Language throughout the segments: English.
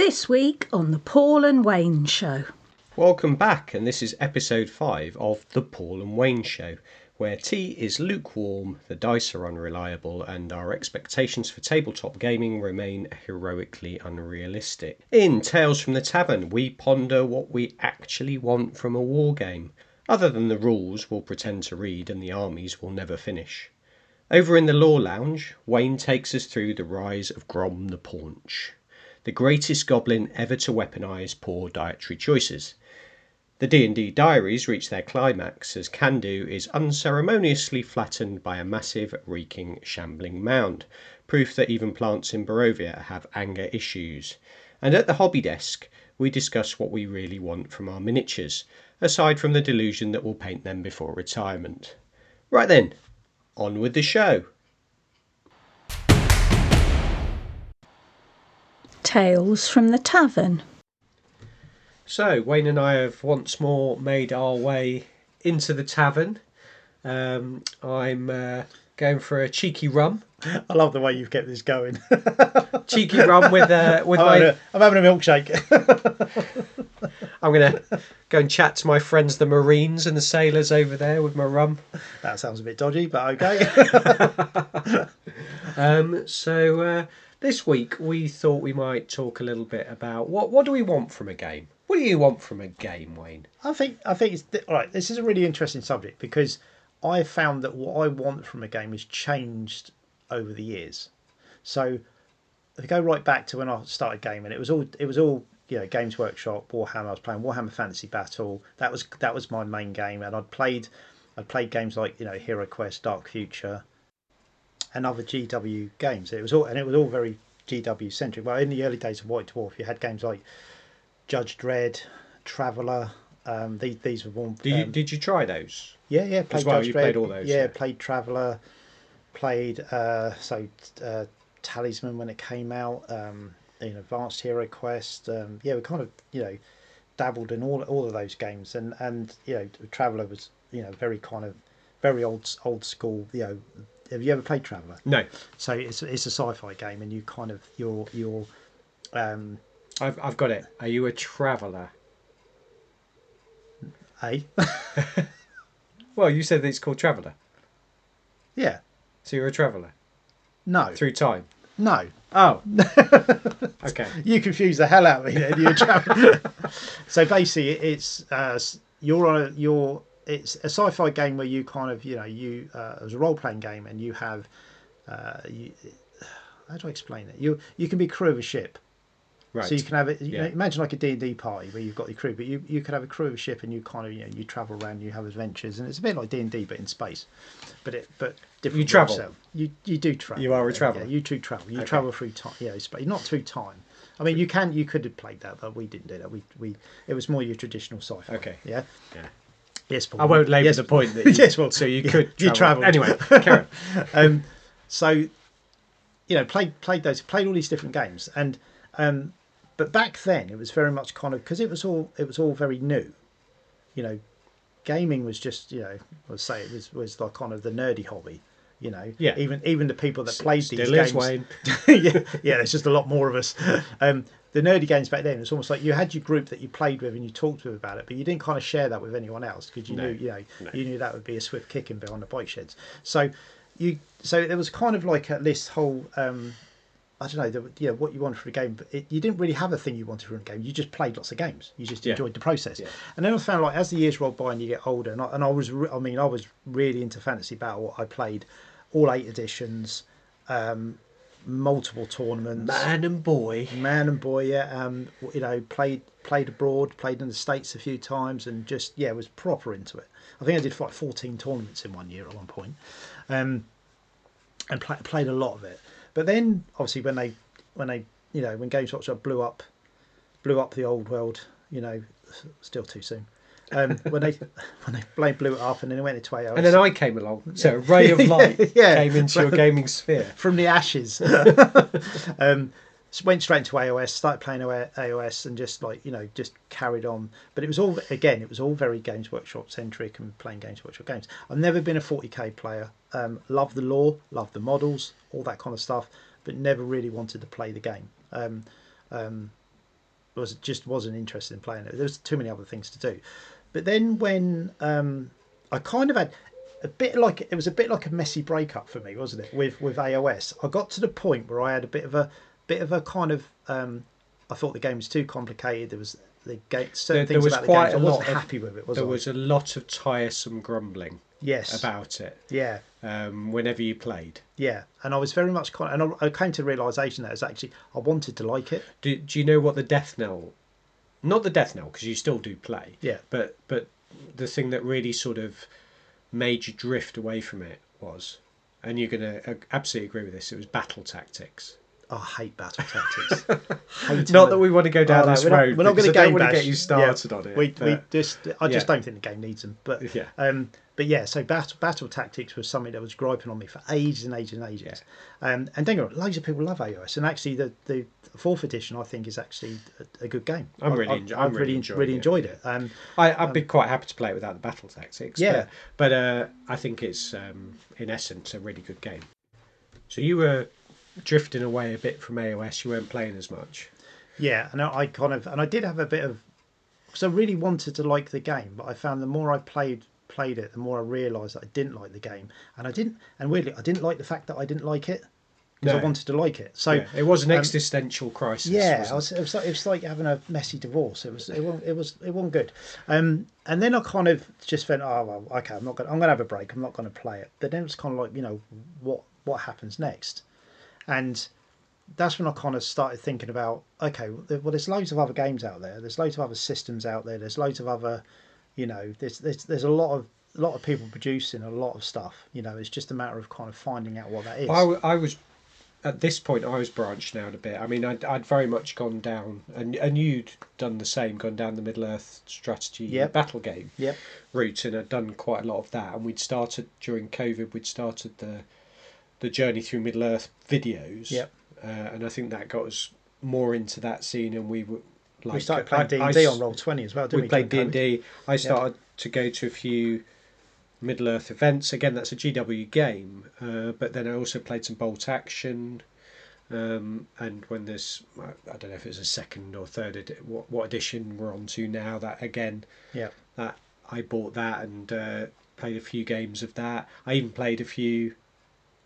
This week on the Paul and Wayne Show. Welcome back, and this is episode 5 of the Paul and Wayne Show, where tea is lukewarm, the dice are unreliable, and our expectations for tabletop gaming remain heroically unrealistic. In Tales from the Tavern, we ponder what we actually want from a war game. Other than the rules we'll pretend to read and the armies we'll never finish. Over in the Lore Lounge, Wayne takes us through the rise of Grom the Paunch, the greatest goblin ever to weaponise poor dietary choices. The D&D Diaries reach their climax as Kando is unceremoniously flattened by a massive, reeking, shambling mound, proof that even plants in Barovia have anger issues. And at the hobby desk, we discuss what we really want from our miniatures, aside from the delusion that we'll paint them before retirement. Right then, on with the show. Tales from the Tavern. So, Wayne and I have once more made our way into the tavern. I'm going for a cheeky rum. I love the way you've kept this going. Cheeky rum with I'm having a milkshake. I'm going to go and chat to my friends, the Marines and the sailors over there with my rum. That sounds a bit dodgy, but okay. This week we thought we might talk a little bit about what do we want from a game? What do you want from a game, Wayne? I think it's all right. This is a really interesting subject because I found that what I want from a game has changed over the years. So if I go right back to when I started gaming, it was all Games Workshop, Warhammer. I was playing Warhammer Fantasy Battle. That was my main game, and I'd played games like Hero Quest, Dark Future, and other GW games. It was all very GW centric. Well, in the early days of White Dwarf, you had games like Judge Dredd, Traveller. These were more. Did you try those? Yeah. Played as well. Judge You Dredd, played all those. Yeah, played Traveller. Played Talisman when it came out. Advanced Hero Quest. We kind of dabbled in all of those games, and Traveller was very kind of very old school. Have you ever played Traveller? No. So it's a sci-fi game, and you kind of you're I've got it. Are you a traveller? Eh? Well, you said that it's called Traveller. Yeah. So you're a traveller? No. Through time? No. Oh. Okay. You confuse the hell out of me then. You're a traveller. So basically, it's it's a sci-fi game where you kind of as a role-playing game, and you have how do I explain it? You can be crew of a ship. Right. So you can have it. Imagine like a D&D party where you've got your crew, but you could have a crew of a ship, and you kind of you travel around, you have adventures, and it's a bit like D&D but in space. But different. You travel. Yourself. You do travel. You are a traveller. Yeah, you do travel. You Okay. travel through time. Yeah, space, not through time. I mean, you could have played that, but we didn't do that. It was more your traditional sci-fi. Okay. Yeah. Yes, Paul. I won't labour the point that you, yes, well, so you could you travel. travelled. Anyway, carry on. So played all these different games, and but back then it was very much kind of because it was all very new. Gaming was just let's say it was like kind of the nerdy hobby. Yeah. Even the people that played these Still games. is, Wayne. yeah, there's just a lot more of us. The nerdy games back then, it's almost like you had your group that you played with and you talked with about it, but you didn't kind of share that with anyone else because you knew that would be a swift kicking behind the bike sheds. So there was kind of like this whole I don't know, what you wanted for a game, but you didn't really have a thing you wanted for a game. You just played lots of games. You just enjoyed the process. Yeah. And then I found like as the years rolled by and you get older, and I was really into Fantasy Battle. I played all 8 editions. Multiple tournaments, man and boy, yeah. Played abroad, played in the States a few times, and just was proper into it. I think I did like 14 tournaments in 1 year at one point, and played a lot of it. But then obviously when Games Workshop blew up the old world, still too soon. When they blew it up and then it went into AOS. And then I came along, so a ray of light came into your gaming sphere. From the ashes. Went straight into AOS, started playing AOS and just carried on. But it was all very Games Workshop centric and playing Games Workshop games. I've never been a 40k player. Love the lore, love the models, all that kind of stuff, but never really wanted to play the game. wasn't interested in playing it. There was too many other things to do. But then when I kind of had it was a bit like a messy breakup for me, wasn't it? With AOS, I got to the point where I had a bit of a kind of I thought the game was too complicated. There was certain things about the game I wasn't happy with it. There was a lot of tiresome grumbling. Yes. About it. Yeah. Whenever you played. Yeah, and I was very much and I came to the realisation that I wanted to like it. Do you know what the death knell? Not the death knell, because you still do play. Yeah. But the thing that really sort of made you drift away from it was, and you're going to absolutely agree with this, it was battle tactics. Oh, I hate battle tactics. Not that we want to go down this road. We're not going to get you started on it. I just don't think the game needs them. But yeah. But yeah, so battle tactics was something that was griping on me for ages and ages and ages. Yeah. And don't get me wrong, loads of people love AOS, and actually the fourth edition I think is actually a good game. I've really enjoyed it. I'd be quite happy to play it without the battle tactics. Yeah, but I think it's in essence a really good game. So you were drifting away a bit from AOS. You weren't playing as much. Yeah, and I did have a bit of, because I really wanted to like the game, but I found the more I played it, the more I realised that I didn't like the game, and weirdly I didn't like the fact that I didn't like it, because I wanted to like it. So it was an existential crisis. Yeah, it was like having a messy divorce. It wasn't good. And then I kind of just went, oh well, okay, I'm gonna have a break. I'm not gonna play it. But then it's kind of like, what happens next, and that's when I kind of started thinking about, okay, well, there's loads of other games out there. There's loads of other systems out there. There's loads of other, there's a lot of people producing a lot of stuff. It's just a matter of kind of finding out what that is. I was at this point. I was branching out a bit. I mean, I'd very much gone down, and you'd done the same, gone down the Middle Earth strategy battle game route, and I'd done quite a lot of that. And we'd started during COVID. We'd started the journey through Middle Earth videos. Yep. And I think that got us more into that scene, and we were like, we started playing D&D on Roll20 as well, didn't we? We played D&D. I started to go to a few Middle Earth events. Again, that's a GW game, but then I also played some bolt action. And when there's, I don't know if it's a second or third, what edition we're on to now. That again, that I bought that and played a few games of that. I even played a few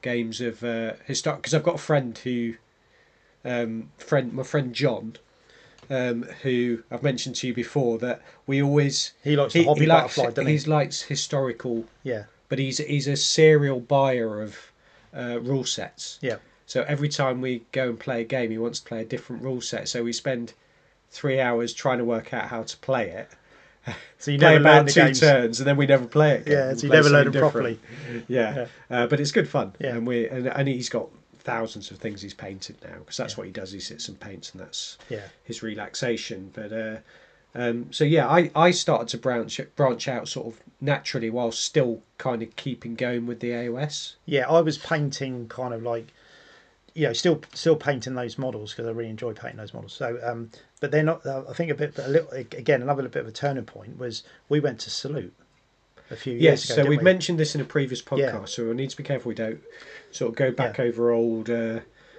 games of historic, because I've got a friend who my friend John, who I've mentioned to you before, that he likes the hobby butterfly, doesn't he? He likes historical, but he's a serial buyer of rule sets. So every time we go and play a game, he wants to play a different rule set, so we spend 3 hours trying to work out how to play it. So you never learn the games. 2 turns, and then we never play it again. Yeah, so you never learn it properly. But it's good fun. Yeah. And he's got thousands of things he's painted now, because that's what he does. He sits and paints, and that's his relaxation. But I started to branch out sort of naturally, while still kind of keeping going with the AOS. Yeah, I was painting kind of like, still painting those models, because I really enjoy painting those models. So, but then I think another bit of a turning point was we went to Salute a few years ago. So we've mentioned this in a previous podcast, so we need to be careful we don't sort of go back over old.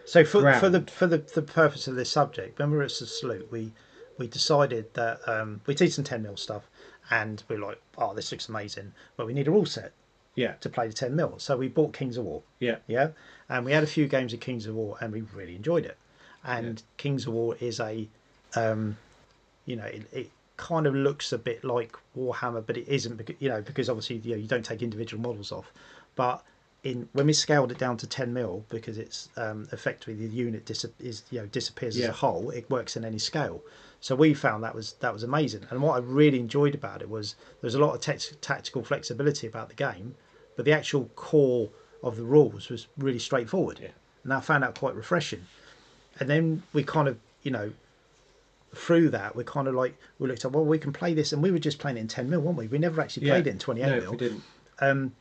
So for the purpose of this subject, when we were at Salute, we decided that we did some 10mm stuff, and we were like, oh, this looks amazing, but we need a rule set. To play the 10mm. So we bought Kings of War. And we had a few games of Kings of War, and we really enjoyed it. And Kings of War is a, it kind of looks a bit like Warhammer, but it isn't, because obviously you don't take individual models off. But when we scaled it down to 10mm, because it's effectively the unit disappears as a whole, it works in any scale. So we found that was amazing. And what I really enjoyed about it was there's a lot of tactical flexibility about the game, but the actual core of the rules was really straightforward. And I found that quite refreshing. And then we kind of, through that, we kind of like, we looked at, well, we can play this, and we were just playing it in 10mm, weren't we? We never actually played it in 28mm. No, we didn't. And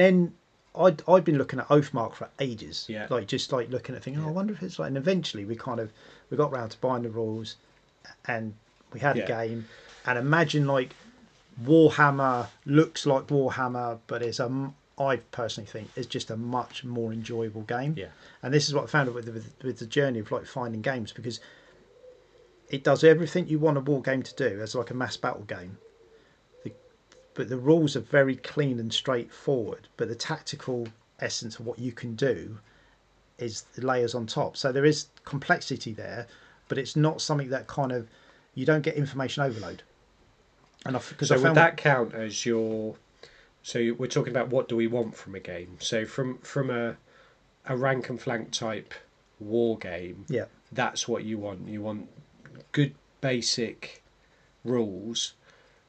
then I'd been looking at Oathmark for ages, just looking at thinking, I wonder if it's like, and eventually we got round to buying the rules, and we had a game. And imagine like Warhammer looks like Warhammer, but I personally think it's just a much more enjoyable game. And this is what I found with the journey of like finding games, because it does everything you want a war game to do as like a mass battle game. But the rules are very clean and straightforward. But the tactical essence of what you can do is the layers on top. So there is complexity there, but it's not something that kind of you don't get information overload. And would that count as your? So we're talking about what do we want from a game? So from a rank and flank type war game, yeah, that's what you want. You want good basic rules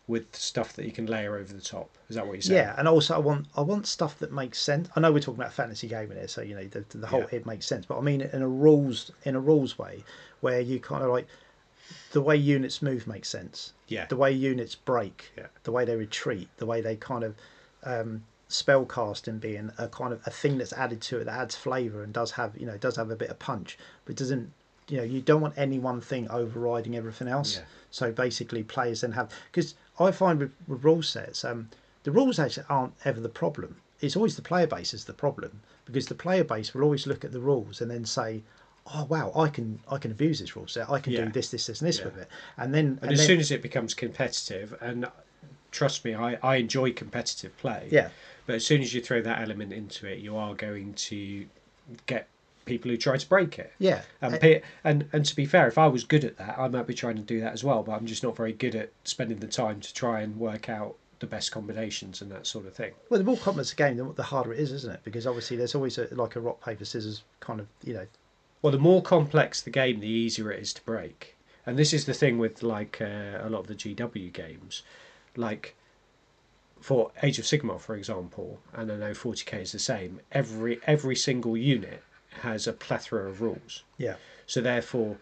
with stuff that you can layer over the top. Is that what you're saying? Yeah, and also I want stuff that makes sense. I know we're talking about fantasy gaming here, so the whole it makes sense. But I mean in a rules way where you kind of like the way units move makes sense. Yeah. The way units break. Yeah. The way they retreat. The way they kind of spell casting being a kind of a thing that's added to it that adds flavour and does have a bit of punch, but doesn't. You don't want any one thing overriding everything else. Yeah. So basically, players then have, because I find with rule sets, the rules actually aren't ever the problem. It's always the player base is the problem, because the player base will always look at the rules and then say, "Oh wow, I can abuse this rule set. I can do this, and this with it." And as soon as it becomes competitive, and trust me, I enjoy competitive play. Yeah. But as soon as you throw that element into it, you are going to get people who try to break it. Yeah. And to be fair, if I was good at that, I might be trying to do that as well, but I'm just not very good at spending the time to try and work out the best combinations and that sort of thing. Well, the more complex a game, the harder it is, isn't it? Because obviously there's always a rock, paper, scissors kind of, Well, the more complex the game, the easier it is to break. And this is the thing with like a lot of the GW games. Like for Age of Sigmar, for example, and I know 40k is the same, every single unit has a plethora of rules. Yeah. So therefore,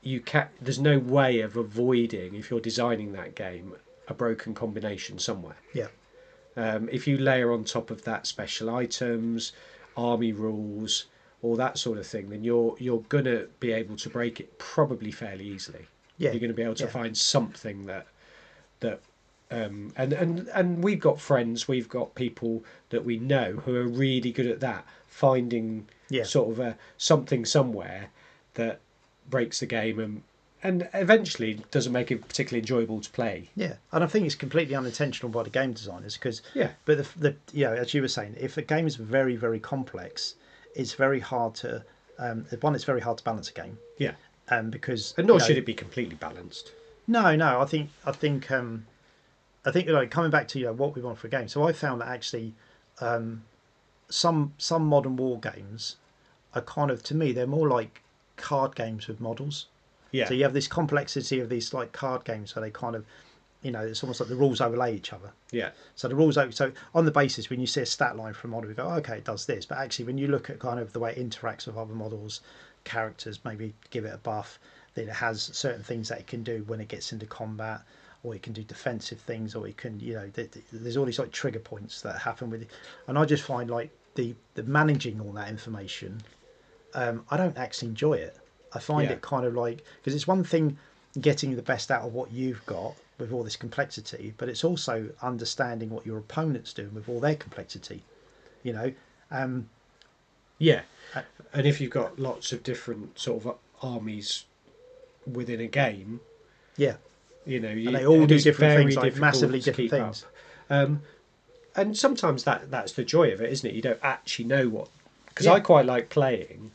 there's no way of avoiding, if you're designing that game, a broken combination somewhere. Yeah. If you layer on top of that special items, army rules, all that sort of thing, then you're gonna be able to break it probably fairly easily. Yeah. You're going to be able to find something that and we've got friends, we've got people that we know who are really good at that, finding sort of something somewhere that breaks the game and eventually doesn't make it particularly enjoyable to play. Yeah, and I think it's completely unintentional by the game designers because but the as you were saying, if a game is very, very complex, it's very hard to it's very hard to balance a game. Yeah. Because and nor should it be completely balanced. No, I think coming back to what we want for a game. So I found that actually some modern war games are kind of, to me, they're more like card games with models. Yeah. So you have this complexity of these like card games where they kind of, it's almost like the rules overlay each other. Yeah. So so on the basis, when you see a stat line for a model, we go, okay, it does this. But actually, when you look at kind of the way it interacts with other models, characters, maybe give it a buff, that it has certain things that it can do when it gets into combat, or it can do defensive things, or it can, there's all these like trigger points that happen with it. And I just find like the managing all that information, I don't actually enjoy it. I find it kind of like, because it's one thing getting the best out of what you've got with all this complexity, but it's also understanding what your opponent's doing with all their complexity, yeah. And if you've got lots of different sort of armies within a game, and they all do different things, like massively different things. And sometimes that's the joy of it, isn't it? You don't actually know what, because I quite like playing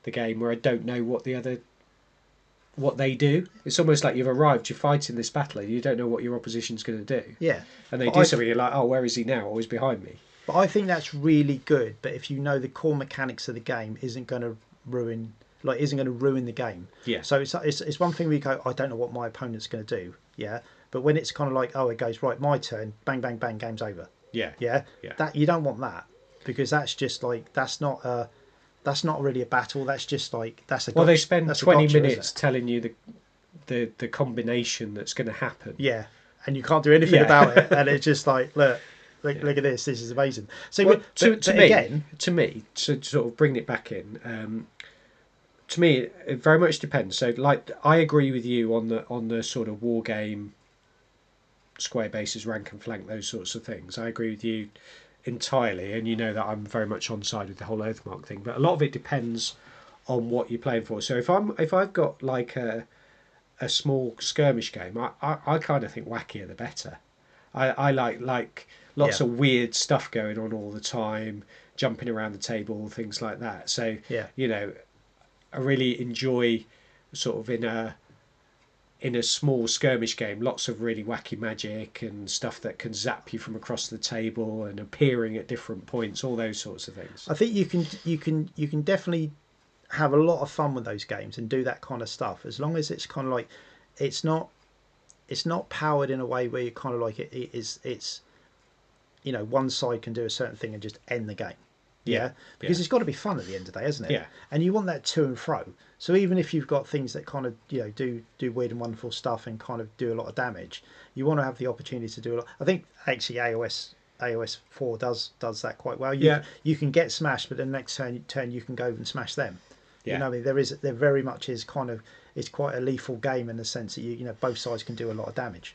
the game where I don't know what they do. It's almost like you've arrived, you're fighting this battle, and you don't know what your opposition's going to do. Yeah. And they do something, you're like, oh, where is he now? Oh, he's behind me. But I think that's really good. But if you know the core mechanics of the game isn't going to ruin the game. Yeah. So it's one thing where you go, I don't know what my opponent's going to do. Yeah. But when it's kind of like, oh, it goes right, my turn, bang, bang, bang, game's over. Yeah. Yeah. That you don't want that, because that's just like that's not really a battle. That's just like that's a. Well, they spend 20 minutes telling you the combination that's going to happen. Yeah, and you can't do anything about it, and it's just like look at this. This is amazing. So to me, to sort of bring it back in, to me, it very much depends. So, like, I agree with you on the sort of war game, square bases, rank and flank, those sorts of things. I agree with you entirely, and you know that I'm very much on side with the whole Oathmark thing. But a lot of it depends on what you're playing for. So if I've got like a a small skirmish game, I kind of think wackier the better. I like lots of weird stuff going on all the time, jumping around the table, things like that. So you know, I really enjoy sort of in a small skirmish game, lots of really wacky magic and stuff that can zap you from across the table and appearing at different points, all those sorts of things. I think you can definitely have a lot of fun with those games and do that kind of stuff, as long as it's kind of like it's not powered in a way where you kind of like it's you know, one side can do a certain thing and just end the game. Because it's got to be fun at the end of the day, hasn't it? Yeah. And you want that to and fro. So even if you've got things that kind of, you know, do weird and wonderful stuff and kind of do a lot of damage, you want to have the opportunity to do a lot. I think actually AOS 4 does that quite well. You can get smashed, but the next turn you can go and smash them. You know, I mean, there very much is kind of, it's quite a lethal game in the sense that you know, both sides can do a lot of damage.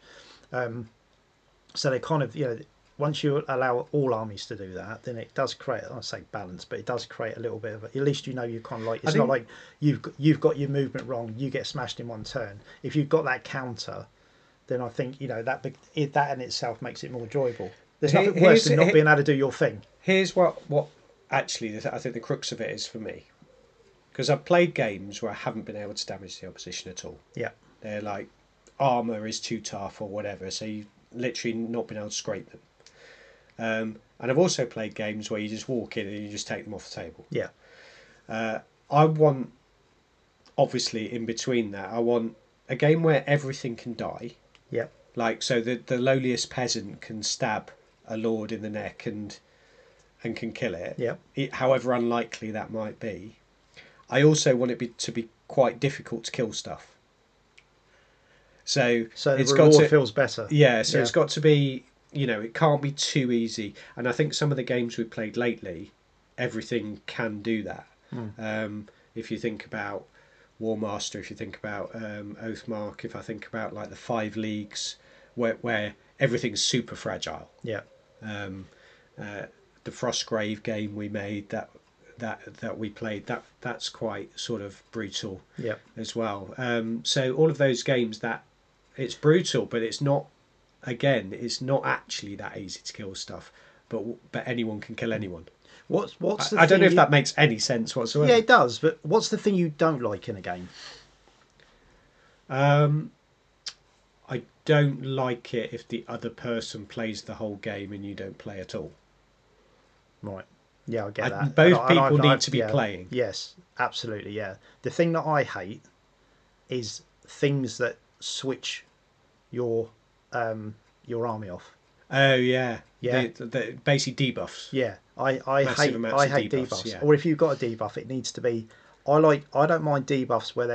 So they kind of, you know, once you allow all armies to do that, then it does create, I say balance, but it does create a little bit of, at least you know, you kind of like, it's not like you've got your movement wrong, you get smashed in one turn. If you've got that counter, then I think, you know, that in itself makes it more enjoyable. There's nothing worse than not being able to do your thing. Here's what actually I think the crux of it is for me, because I've played games where I haven't been able to damage the opposition at all. Yeah, they're like armor is too tough or whatever, so you've literally not been able to scrape them. And I've also played games where you just walk in and you just take them off the table. Yeah. I want, obviously, in between that, I want a game where everything can die. Yeah. Like, so the lowliest peasant can stab a lord in the neck and can kill it. Yeah. However unlikely that might be. I also want it to be quite difficult to kill stuff. So the reward feels better. Yeah, so it's got to be, you know, it can't be too easy. And I think some of the games we've played lately, everything can do that. If you think about War Master, if you think about Oathmark, if I think about like the 5 leagues where everything's super fragile. Yeah. The Frostgrave game we made that we played, that's quite sort of brutal as well. So all of those games that it's brutal, but it's not, again, it's not actually that easy to kill stuff, but anyone can kill anyone. What's the I don't know if that makes any sense whatsoever. Yeah, it does, but what's the thing you don't like in a game? I don't like it if the other person plays the whole game and you don't play at all. Right. Yeah, I get that. Both people need to be playing. Yes, absolutely, yeah. The thing that I hate is things that switch your army off. Oh yeah, yeah. The basically debuffs. Yeah, I hate debuffs. Yeah. Or if you've got a debuff, it needs to be. I don't mind debuffs where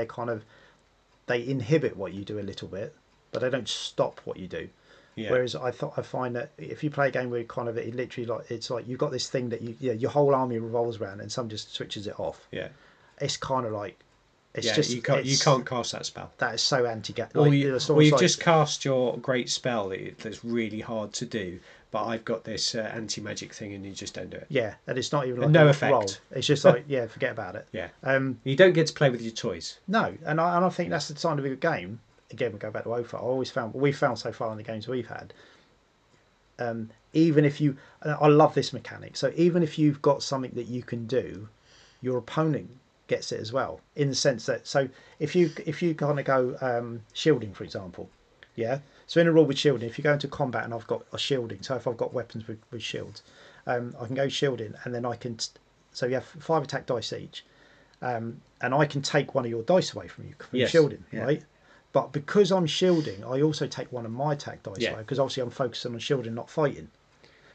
they inhibit what you do a little bit, but they don't stop what you do. Yeah. Whereas I find that if you play a game where it literally it's like you've got this thing that your whole army revolves around and some just switches it off. Yeah, it's kind of like you can't cast that spell. That is so anti-game. You've just cast your great spell that's really hard to do, but I've got this anti-magic thing and you just don't do it. Yeah, and it's not even like no effect. Roll. It's just like forget about it. Yeah. You don't get to play with your toys. No, and I think that's the sign of a good game. Again, we go back to Oathmark. We've found so far in the games we've had. Even if I love this mechanic. So even if you've got something that you can do, your opponent gets it as well. In the sense that, so if you kind of go shielding, for example, yeah. So in a rule with shielding, if you go into combat and I've got a shielding, so if I've got weapons with shields, I can go shielding, and then I can. So you have 5 attack dice each, and I can take one of your dice away from you from shielding, right? But because I'm shielding, I also take one of my attack dice away, because obviously I'm focusing on shielding, not fighting.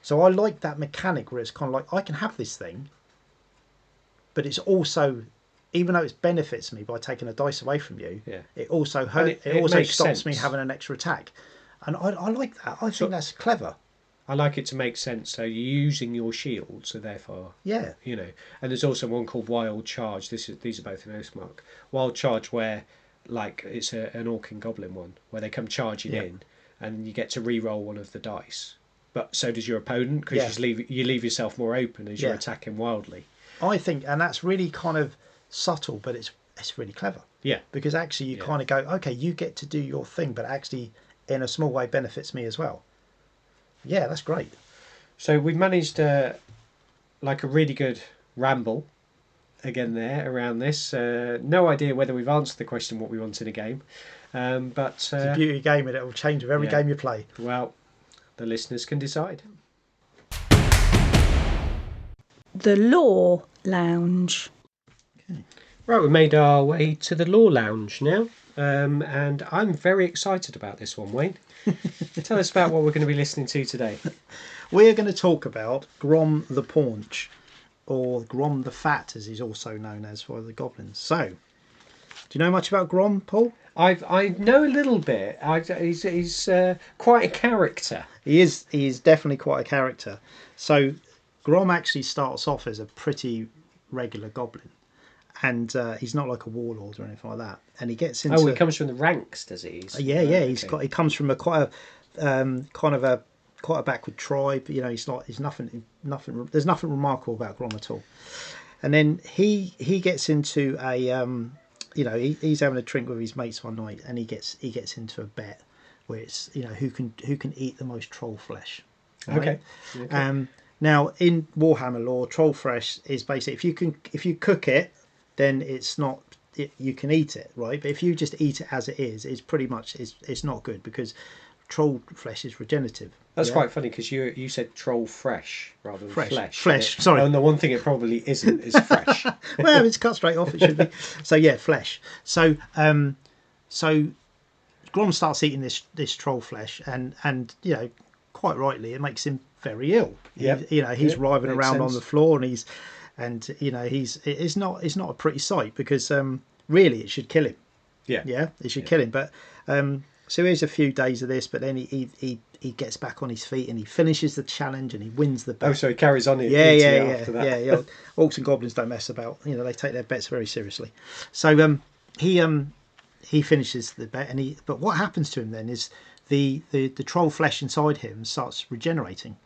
So I like that mechanic where it's kind of like I can have this thing, but it's also, even though it benefits me by taking a dice away from you, it also hurts. It also stops me having an extra attack, and I like that. I think that's clever. I like it to make sense. So you're using your shield, so therefore, you know. And there's also one called Wild Charge. These are both in Oathmark. Wild Charge, where like it's an orc-and-goblin one, where they come charging in, and you get to re-roll one of the dice. But so does your opponent, because you leave yourself more open as you're attacking wildly. I think, and that's really kind of subtle, but it's really clever. Yeah. Because actually you kind of go, okay, you get to do your thing, but actually in a small way benefits me as well. Yeah, that's great. So we've managed like a really good ramble again there around this. No idea whether we've answered the question what we want in a game. But It's a beauty of game and it will change with every game you play. Well, the listeners can decide. The Law Lounge. Okay. Right, we've made our way to the Law Lounge now. And I'm very excited about this one, Wayne. Tell us about what we're going to be listening to today. We're going to talk about Grom the Paunch, or Grom the Fat, as he's also known as by the goblins. So, do you know much about Grom, Paul? I know a little bit. He's quite a character. He is definitely quite a character. So, Grom actually starts off as a pretty regular goblin. And he's not like a warlord or anything like that. And he gets into... Oh, he comes from the ranks, does he? He comes from quite a backward tribe. You know, he's nothing. There's nothing remarkable about Grom at all. And then he gets into a he's having a drink with his mates one night, and he gets into a bet where it's who can eat the most troll flesh. Right? Okay. Now in Warhammer lore, troll flesh is basically if you cook it, then it's not. You can eat it, right? But if you just eat it as it is, it's pretty much it's not good, because troll flesh is regenerative. That's quite funny, because you said troll fresh rather than flesh. Flesh, sorry. And the one thing it probably isn't is fresh. Well, it's cut straight off. It should be. So yeah, flesh. So Grom starts eating this troll flesh, and quite rightly, it makes him very ill. Yep. He's writhing around sense. on the floor, and it's not a pretty sight, because really it should kill him. Yeah, it should kill him. But so here's a few days of this, but then he gets back on his feet and he finishes the challenge and he wins the bet. Oh, so he carries on it. After that. Yeah. Orcs and goblins don't mess about. They take their bets very seriously. So he finishes the bet, but what happens to him then is the troll flesh inside him starts regenerating.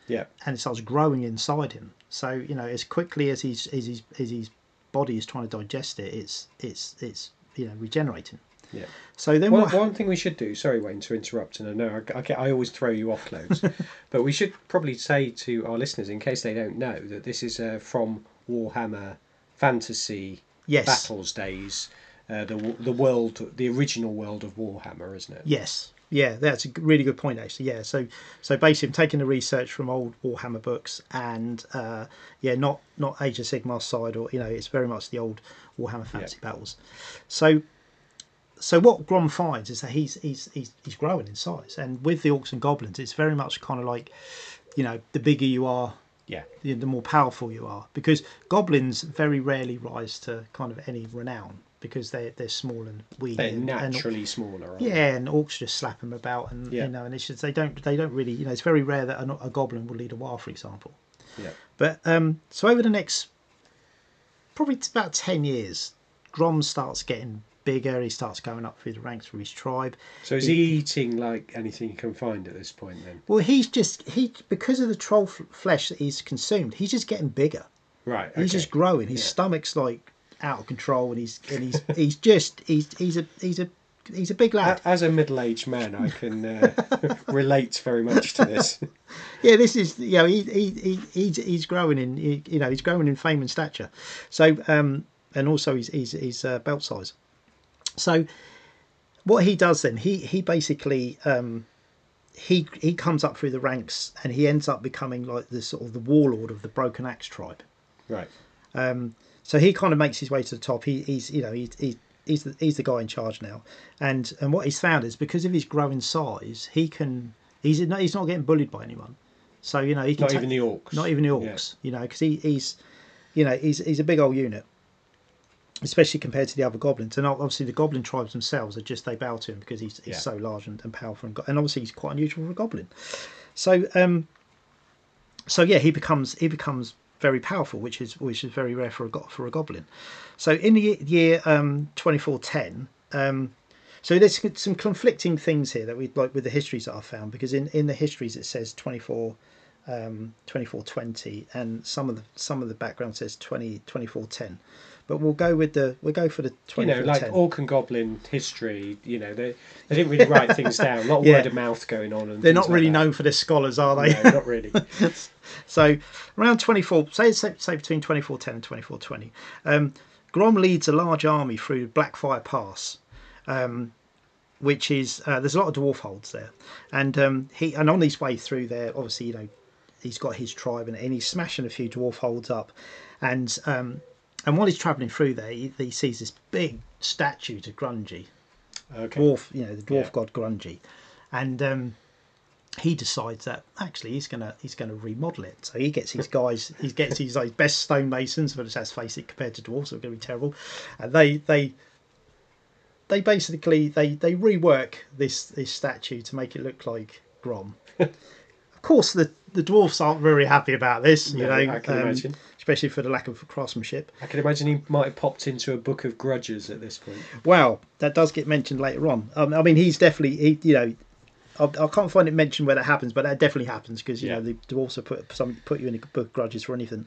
Yeah. And it starts growing inside him. So as quickly as his body is trying to digest it, it's regenerating. Yeah. So then one thing we should do, sorry Wayne to interrupt, and I know I always throw you off loads, but we should probably say to our listeners, in case they don't know, that this is from Warhammer Fantasy Battles days, the world, the original world of Warhammer, isn't it? Yes. Yeah, that's a really good point, actually. Yeah, so basically, I'm taking the research from old Warhammer books, and not Age of Sigmar side, or it's very much the old Warhammer Fantasy Battles. So what Grom finds is that he's growing in size, and with the orcs and goblins, it's very much kind of like, the bigger you are, the more powerful you are, because goblins very rarely rise to kind of any renown, because they're small and weedy. They're naturally smaller. Aren't they? And orcs just slap them about, and and it's just they don't really it's very rare that a goblin will lead a war, for example. Yeah. But so over the next probably about 10 years, Grom starts getting bigger. He starts going up through the ranks for his tribe. So is he eating like anything he can find at this point then? Well, because of the troll flesh that he's consumed, he's just getting bigger. Right. Okay. He's just growing. His stomach's like out of control, and he's a big lad. As a middle-aged man, I can relate very much to this. Yeah, this is he's growing in he's growing in fame and stature. So and also he's belt size. So what he does then, he basically he comes up through the ranks, and he ends up becoming like the sort of the warlord of the Broken Axe tribe. Right. So he kind of makes his way to the top. He's the guy in charge now, and what he's found is, because of his growing size, he's not getting bullied by anyone. So he can not even the orcs. Not even the orcs. Yeah. Because he's a big old unit, especially compared to the other goblins. And obviously the goblin tribes themselves they bow to him because he's so large and powerful, and obviously he's quite unusual for a goblin. So he becomes very powerful, which is very rare for a goblin. So in the year 2410, so there's some conflicting things here that we like with the histories that I found, because in the histories it says 2420, and some of the background says 2410. but we'll go for the 2410. Like orc-and-goblin history. They didn't really write things down. A lot of word of mouth going on. And they're not really known for their scholars, are they? No, not really. So around 24, say between 2410 and 2420, Grom leads a large army through Blackfire Pass, which is there's a lot of dwarf holds there, and on his way through there, obviously he's got his tribe and he's smashing a few dwarf holds up, and while he's travelling through there, he sees this big statue to Grungy, dwarf, the dwarf god Grungy, and he decides that actually he's gonna remodel it. So he gets his guys, his best stonemasons, but let's face it, compared to dwarves, they're going to be terrible. And they basically they rework this statue to make it look like Grom. Of course, the dwarfs aren't very happy about this. I can imagine, especially for the lack of craftsmanship. I can imagine he might have popped into a book of grudges at this point. Well, that does get mentioned later on. I mean, he's definitely I can't find it mentioned where that happens, but that definitely happens because the dwarves will put you in a book of grudges for anything.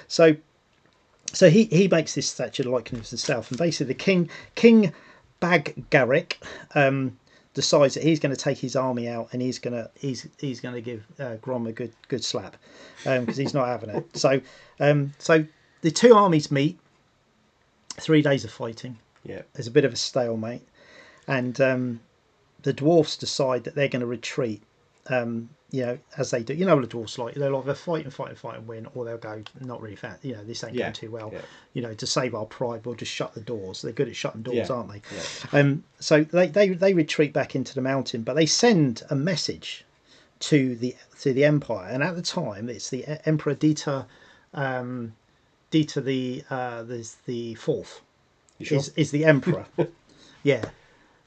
So he makes this statue likeness of himself, and basically the King Bag-Garrick decides that he's going to take his army out and he's going to give Grom a good slap because he's not having it. So the two armies meet. 3 days of fighting. Yeah, there's a bit of a stalemate, and the dwarfs decide that they're going to retreat. As they do, what the dwarfs like. They'll either fight and win, or they'll go not really fat. This ain't going too well. Yeah. To save our pride, we'll just shut the doors. They're good at shutting doors, aren't they? Yeah. So they retreat back into the mountain, but they send a message to the Empire, and at the time it's the Emperor Dieter the Fourth. You sure? Is the Emperor. Yeah.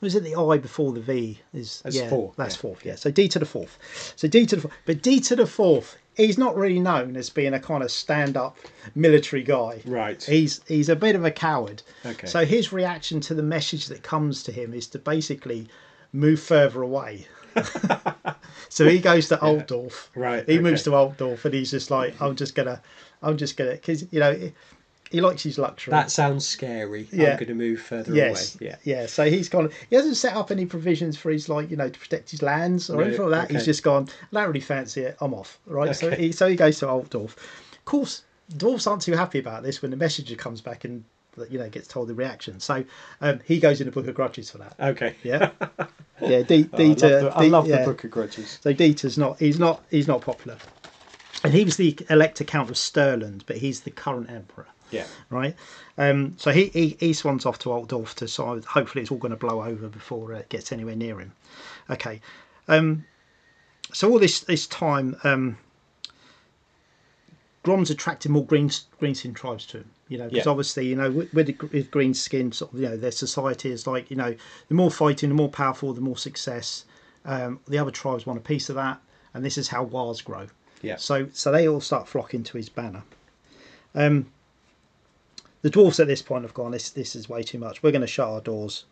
Was it the I before the V? That's fourth. That's fourth. Yeah. So Dieter the Fourth. But Dieter the Fourth, he's not really known as being a kind of stand-up military guy. Right. He's a bit of a coward. Okay. So his reaction to the message that comes to him is to basically move further away. So he goes to Altdorf. Right. He moves to Altdorf, and he's just like, I'm just gonna, because he likes his luxury. That sounds scary. Yeah. I'm going to move further away. Yeah. So he hasn't set up any provisions for his to protect his lands or anything like that. Okay. He's just gone, I don't really fancy it. I'm off. Right. Okay. So he goes to Altdorf. Of course, dwarves aren't too happy about this when the messenger comes back and gets told the reaction. So he goes in a book of grudges for that. Okay. Yeah. Yeah. Dieter. I love the book of grudges. So Dieter's he's not popular, and he was the elector count of Stirland, but he's the current emperor. Yeah. Right. So he swans off to Altdorf to side. Hopefully, it's all going to blow over before it gets anywhere near him. Okay. So all this time, Grom's attracted more green skin tribes to him. Because obviously, with green skin, sort of, their society is like, the more fighting, the more powerful, the more success. The other tribes want a piece of that, and this is how wars grow. Yeah. So they all start flocking to his banner. The dwarfs at this point have gone, this is way too much. We're going to shut our doors.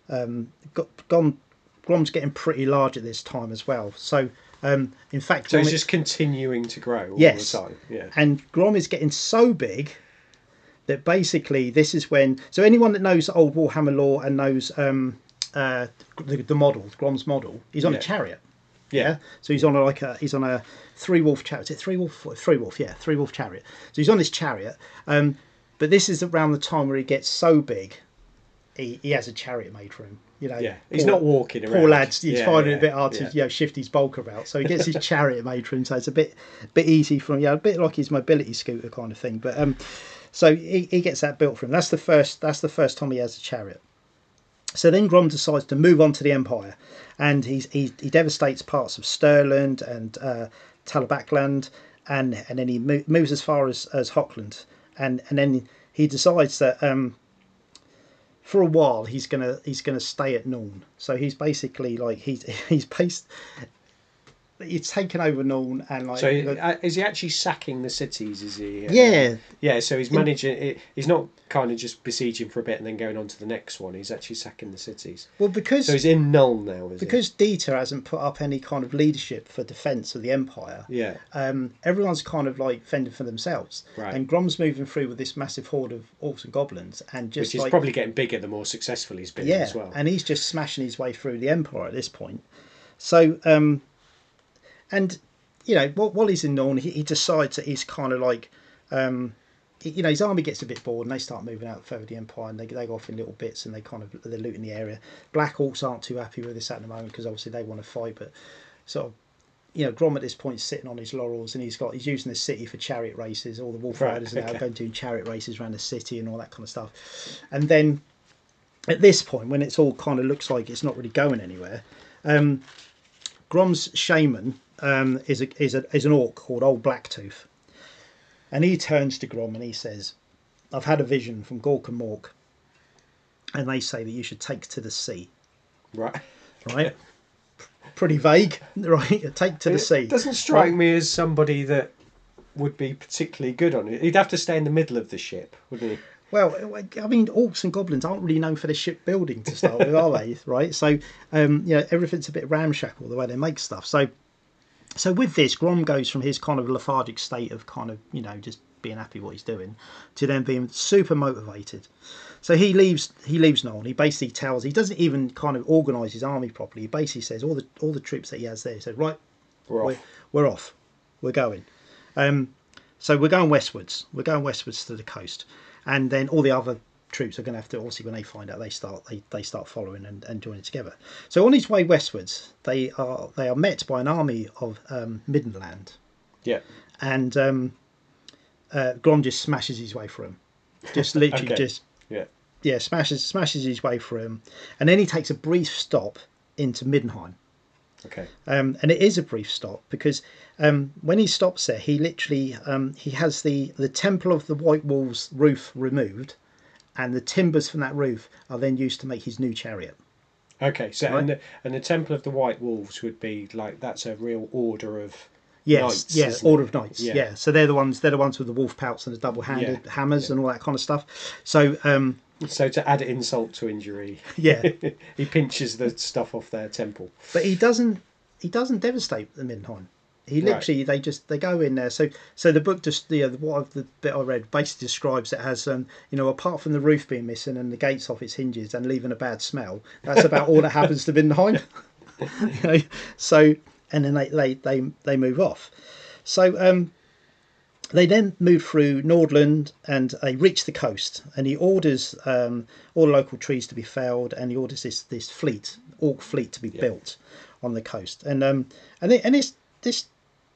Grom's getting pretty large at this time as well. So, in fact... So he's just continuing to grow all the time. Yeah. And Grom is getting so big that basically this is when... So anyone that knows old Warhammer lore and knows the model, Grom's model, he's on a chariot. Yeah. So he's on a 3-wolf chariot. Is it 3-wolf? 3-wolf, yeah. 3-wolf chariot. So he's on this chariot. But this is around the time where he gets so big, he has a chariot made for him. He's not walking around. Poor lad's, he's finding it a bit hard to shift his bulk about. So he gets his chariot made for him. So it's a bit easy for him. A bit like his mobility scooter kind of thing. But so he gets that built for him. That's the first time he has a chariot. So then Grom decides to move on to the Empire, and he devastates parts of Stirland and Talabakland, and then he moves as far as Hockland. And then he decides that for a while he's gonna stay at Norn. So he's basically like he's based. it's taken over Norn and like. So is he actually sacking the cities? Is he? Yeah. Yeah. So he's managing it. He's not kind of just besieging for a bit and then going on to the next one. He's actually sacking the cities. Well, because so he's in Null now. Because Dieter hasn't put up any kind of leadership for defence of the Empire. Yeah. Everyone's kind of like fending for themselves. Right. And Grom's moving through with this massive horde of orcs and goblins, and just which is probably getting bigger the more successful he's been as well. And he's just smashing his way through the Empire at this point. So, and you know, while he's in Norn, he decides that he's kind of like, you know, his army gets a bit bored and they start moving out further the Empire, and they go off in little bits and they're looting the area. Black Orcs aren't too happy with this at the moment because obviously they want to fight, but sort of, you know, Grom at this point is sitting on his laurels, and he's using the city for chariot races. All the wolf riders are now going doing chariot races around the city and all that kind of stuff. And then at this point, when it's all kind of looks like it's not really going anywhere, Grom's shaman is an orc called Old Blacktooth, and he turns to Grom and he says, "I've had a vision from Gork and Mork, and they say that you should take to the sea." Right. Pretty vague, right? Take to the sea. It doesn't strike me as somebody that would be particularly good on it. He'd have to stay in the middle of the ship, wouldn't he? Well, I mean, orcs and goblins aren't really known for their shipbuilding to start with, are they? Right. So, you know, everything's a bit ramshackle the way they make stuff. So with this, Grom goes from his kind of lethargic state of kind of, you know, just being happy what he's doing to then being super motivated. So he leaves Nolan. He basically tells, he doesn't even kind of organise his army properly. He basically says all the troops that he has there. He said, right, we're off. We're going. So we're going westwards. We're going westwards to the coast, and then all the other troops are going to have to, obviously, when they find out, they start following and joining together. So on his way westwards, they are met by an army of Middenland. Yeah. And Grom just smashes his way through them. Just literally smashes his way through him, and then he takes a brief stop into Middenheim. Okay. And it is a brief stop because when he stops there, he literally he has the Temple of the White Wolves roof removed, and the timbers from that roof are then used to make his new chariot. Okay, so right? and the Temple of the White Wolves would be like, that's a real order of knights. Yes, order of knights. Yeah. Yeah, so they're the ones with the wolf pouts and the double-handed hammers and all that kind of stuff. So to add insult to injury, he pinches the stuff off their temple. But he doesn't devastate the Middenheim. He literally they go in there. So the book just the bit I read basically describes it as you know, apart from the roof being missing and the gates off its hinges and leaving a bad smell, that's about all that happens to Middenheim. You know? So and then they move off. So they then move through Nordland and they reach the coast, and he orders all the local trees to be felled, and he orders this fleet, orc fleet, to be built on the coast. And this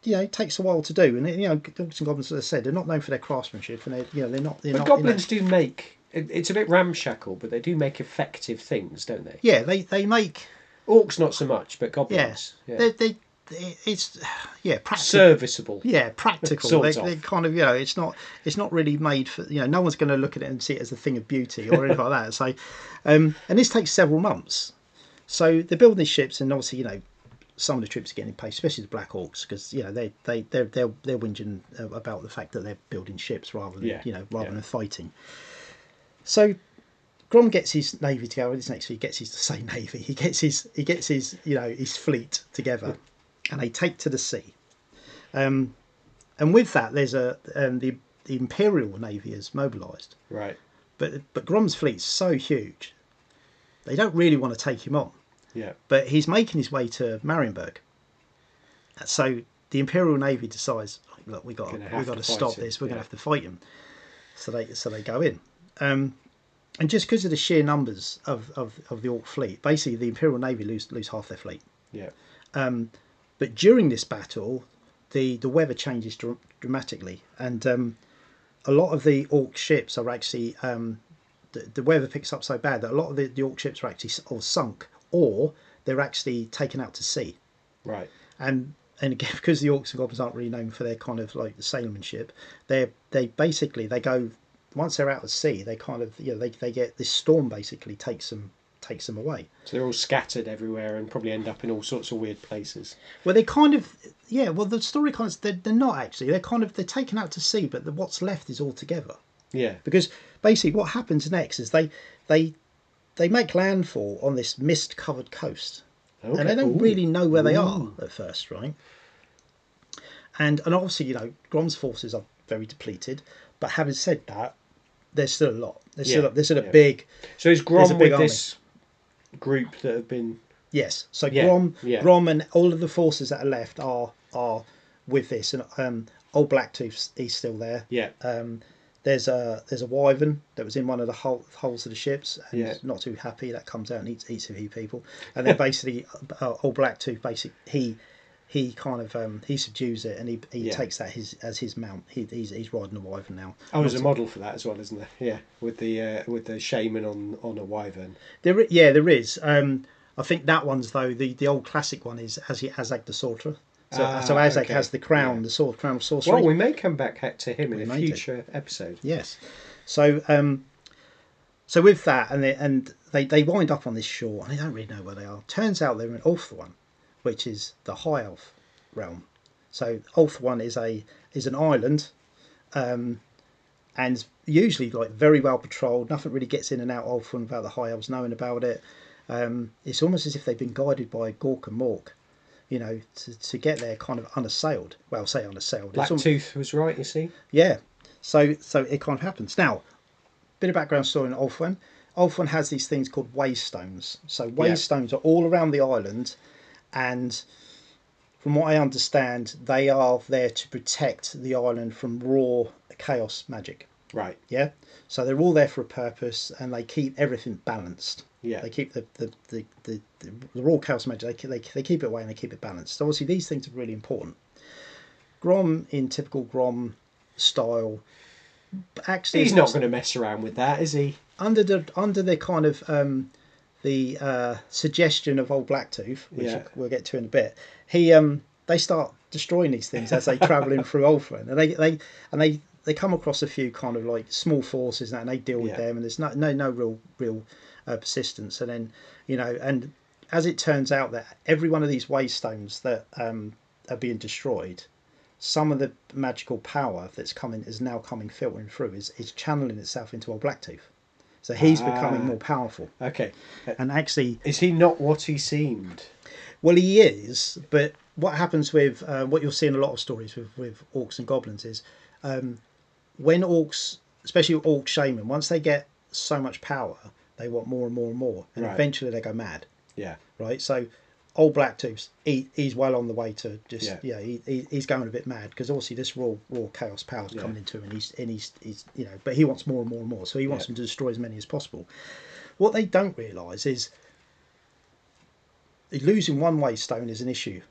you know, it takes a while to do, and you know, orcs and goblins, as I said, they're not known for their craftsmanship, and they're not. But goblins do make, it's a bit ramshackle, but they do make effective things, don't they? Yeah, they make. Orcs not so much, but goblins. Yeah. It's practical. Serviceable. Yeah, practical. They kind of, you know, it's not really made for, you know, no one's going to look at it and see it as a thing of beauty or anything like that. So, and this takes several months. So they're building these ships, and obviously, you know, some of the troops are getting paid, especially the Black Orcs, because you know they're whinging about the fact that they're building ships rather than than fighting. So Grom gets his navy together. This next year, he gets his navy. He gets his you know, his fleet together, and they take to the sea. And with that, there's the Imperial Navy is mobilised. Right. But Grom's fleet's so huge, they don't really want to take him on. Yeah. But he's making his way to Marienburg. So the Imperial Navy decides, look, we got to stop this. We're going to have to fight him. So they go in. And just because of the sheer numbers of the Orc fleet, basically the Imperial Navy lose half their fleet. Yeah. But during this battle, the weather changes dramatically, and a lot of the Orc ships are actually the weather picks up so bad that a lot of the Orc ships are actually sunk, or they're actually taken out to sea. Right. And again, because the Orcs and Goblins aren't really known for their kind of like the sailormanship, they basically go, once they're out at sea, they kind of, you know, they get this storm basically takes them takes them away. So they're all scattered everywhere and probably end up in all sorts of weird places. Well, they kind of, yeah. Well, the story kind of, they're not actually. They're taken out to sea, but what's left is all together. Yeah. Because basically, what happens next is they make landfall on this mist-covered coast, Okay. and they don't really know where they are at first, right? And obviously, Grom's forces are very depleted. But having said that, there's still a lot. There's still a big. So is Grom with army. this group that have been? Yes. So Yeah, Grom and all of the forces that are left are with this, and Old Blacktooth, he's still there. Yeah. There's a wyvern that was in one of the holes of the ships, and not too happy. That comes out and eats a few people, and then basically Old Blacktooth, he kind of he subdues it, and he takes that as his mount. He's riding a wyvern now. Oh, there's a model for that as well, isn't there? Yeah, with the shaman on a wyvern. There is. I think that one's though the old classic one is Azag the Sorcerer. So Azag has the crown, the crown of sorcery. Well, we may come back to him in a future episode. Yes. So with that, and they wind up on this shore, and they don't really know where they are. Turns out they're in Ulthuan, which is the High Elf realm. So Ulthuan is an island, and usually like very well patrolled. Nothing really gets in and out of Ulthuan without the High Elves knowing about it. It's almost as if they've been guided by Gork and Mork, to get there kind of unassailed. Well, say unassailed. Blacktooth was right, you see. Yeah. So it kind of happens. Now, bit of background story on Ulthuan. Ulthuan has these things called waystones. So waystones are all around the island, and from what I understand, they are there to protect the island from raw chaos magic. Right. Yeah. So they're all there for a purpose, and they keep everything balanced. Yeah. They keep the raw chaos magic. They keep it away and they keep it balanced. So obviously these things are really important. Grom, in typical Grom style, actually he's not going to mess around with that, is he? Under the kind of the suggestion of Old Blacktooth, which we'll get to in a bit. They start destroying these things as they travel in through Ulthuan, and they come across a few kind of like small forces, and they deal with them, and there's no real persistence. And then and as it turns out that every one of these waystones that are being destroyed, some of the magical power is now coming filtering through is channeling itself into Old Blacktooth. So he's becoming more powerful. Okay. And actually, is he not what he seemed? Well, he is, but what happens with what you'll see in a lot of stories with orcs and goblins is when orcs, especially orc shaman, once they get so much power, they want more and more and more, and eventually they go mad. Yeah. Right. So Old Blacktooth, he's well on the way to just he's going a bit mad, because obviously this raw chaos power is coming into him, and he's but he wants more and more and more, so he wants them to destroy as many as possible. What they don't realise is losing one waystone is an issue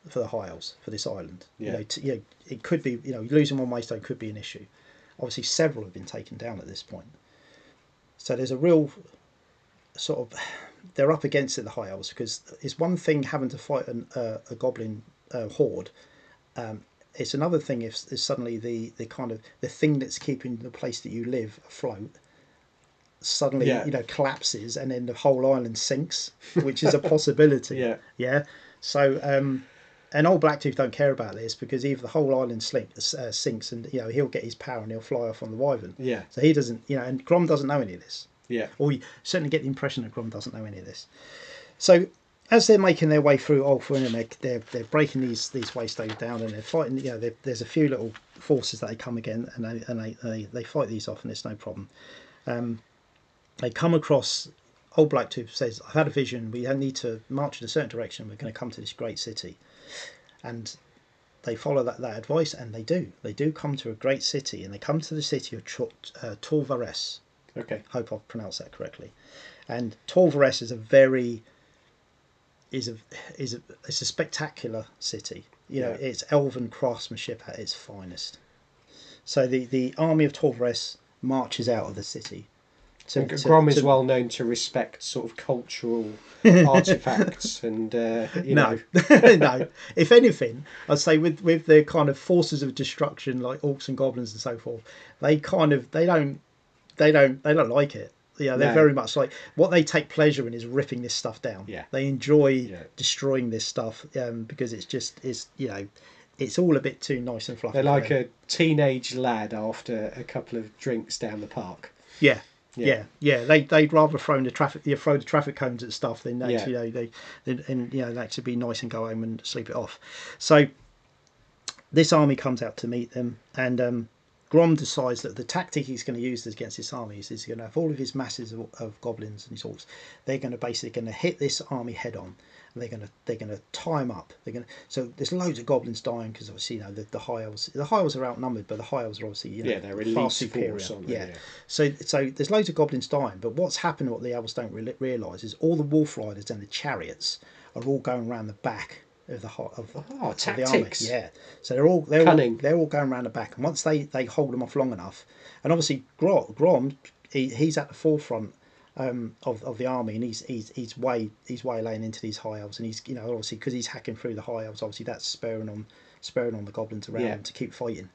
for the High Elves, for this island. It could be losing one waystone could be an issue. Obviously several have been taken down at this point, so there's a real sort of, they're up against it, the High Elves, because it's one thing having to fight a goblin horde. It's another thing if suddenly the kind of the thing that's keeping the place that you live afloat suddenly collapses, and then the whole island sinks, which is a possibility. So and Old Blacktooth don't care about this, because either the whole island sinks, and he'll get his power and he'll fly off on the wyvern. So he doesn't, and Grom doesn't know any of this. Or you certainly get the impression that Grom doesn't know any of this. So as they're making their way through Ulthuan, and they're breaking these waystones down, and they're fighting, there's a few little forces that they come again, and they fight these off, and it's no problem. They come across, Old Blacktooth says, I've had a vision, we need to march in a certain direction, we're going to come to this great city. And they follow that advice, and they do come to a great city, and they come to the city of Torvares. Okay. Hope I've pronounced that correctly. And Torvares is a spectacular city. It's elven craftsmanship at its finest. So the army of Torvares marches out of the city. Grom is well known to respect sort of cultural artifacts, and No. If anything, I'd say with the kind of forces of destruction like orcs and goblins and so forth, they don't like it. Yeah, they're very much like what they take pleasure in is ripping this stuff down. Yeah. They enjoy destroying this stuff because it's all a bit too nice and fluffy. They're like a teenage lad after a couple of drinks down the park. Yeah. They'd rather throw the traffic cones at stuff than actually actually be nice and go home and sleep it off. So this army comes out to meet them, and Grom decides that the tactic he's going to use against this army is he's going to have all of his masses of goblins and his orcs. They're going to hit this army head on. And they're going to tie them up. So there's loads of goblins dying because obviously the high elves are outnumbered, but the high elves are obviously they're far superior. So there's loads of goblins dying, but what's happened, what the elves don't realise, is all the wolf riders and the chariots are all going around the back of the army. Yeah, so they're all going around the back, and once they hold them off long enough, and obviously Grom he's at the forefront of the army, and he's waylaying into these high elves, and he's obviously because he's hacking through the high elves, obviously that's spurring on the goblins around him to keep fighting.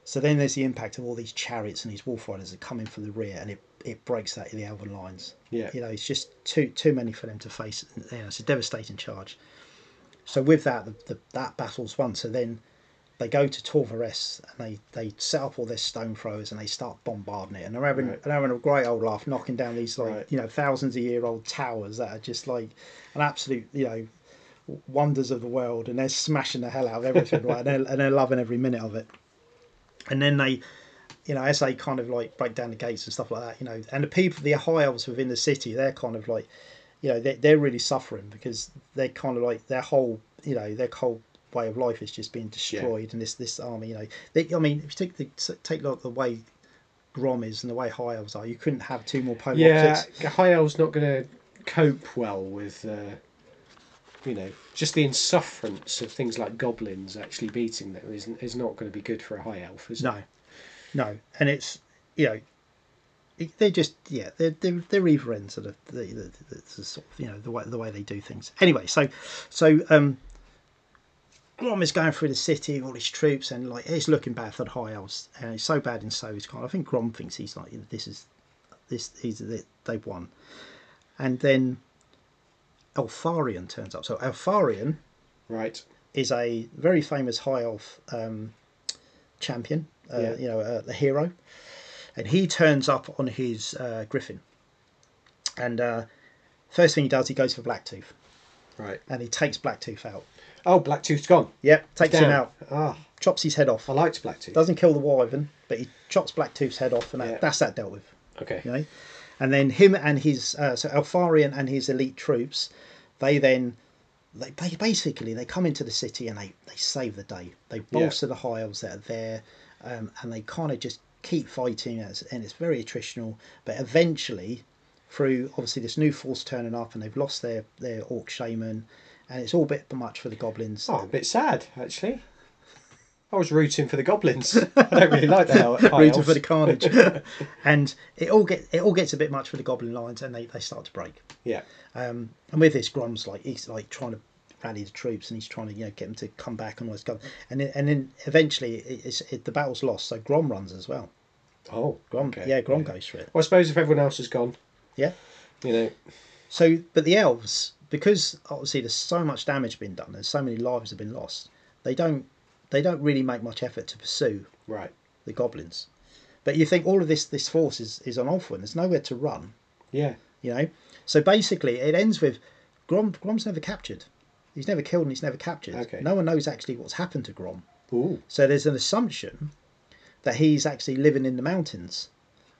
So then there's the impact of all these chariots and these wolf riders that come in from the rear, and it breaks that in the elven lines. It's just too many for them to face. It's a devastating charge. So with that, that battle's won. So then they go to Torvares and they set up all their stone throwers and they start bombarding it, and they're having a great old laugh, knocking down these thousands of year old towers that are just like an absolute wonders of the world, and they're smashing the hell out of everything, right? And they're loving every minute of it. And then they, as they kind of like break down the gates and stuff like that, and the high elves within the city, they're kind of like, they're really suffering because they're kind of like their whole way of life is just being destroyed, and this army, if you take like the way Grom is and the way high elves are, you couldn't have two more polar opposites. High elves not going to cope well with just the insufferance of things like goblins actually beating them is not going to be good for a high elf, is it? No, and it's they're just they're either ends of the sort of the way they do things. Anyway, so Grom is going through the city with all his troops, and like it's looking bad for the high elves, and it's so bad in so I think Grom thinks he's like they've won, and then Eltharion turns up. So Eltharion, is a very famous high elf champion, the hero, and he turns up on his griffin, and first thing he does, he goes for Blacktooth, and he takes Blacktooth out. Oh, Blacktooth's gone. Yep, takes him out. Chops his head off. I liked Blacktooth. Doesn't kill the wyvern, but he chops Blacktooth's head off, and that's that dealt with. Okay. And then him and his so Eltharion and his elite troops, they basically come into the city and they save the day. They bolster the high elves that are there, and they kind of just keep fighting, and it's very attritional. But eventually, through obviously this new force turning up, and they've lost their orc shaman, and it's all a bit much for the goblins. Oh, a bit sad actually. I was rooting for the goblins. I don't really like the high rooting elves. for the carnage, and it all gets a bit much for the goblin lines, and they start to break. Yeah. And with this, Grom's he's trying to rally the troops, and he's trying to get them to come back and all this stuff. And then eventually the battle's lost, so Grom runs as well. Oh, Grom, okay. Grom goes for it. Well, I suppose if everyone else has gone, So, but the elves, because obviously there's so much damage been done, and so many lives have been lost, they don't really make much effort to pursue the goblins. But you think all of this force is on Ulthuan. There's nowhere to run. Yeah. So basically, it ends with Grom's never captured. He's never killed and he's never captured. Okay. No one knows actually what's happened to Grom. Ooh. So there's an assumption that he's actually living in the mountains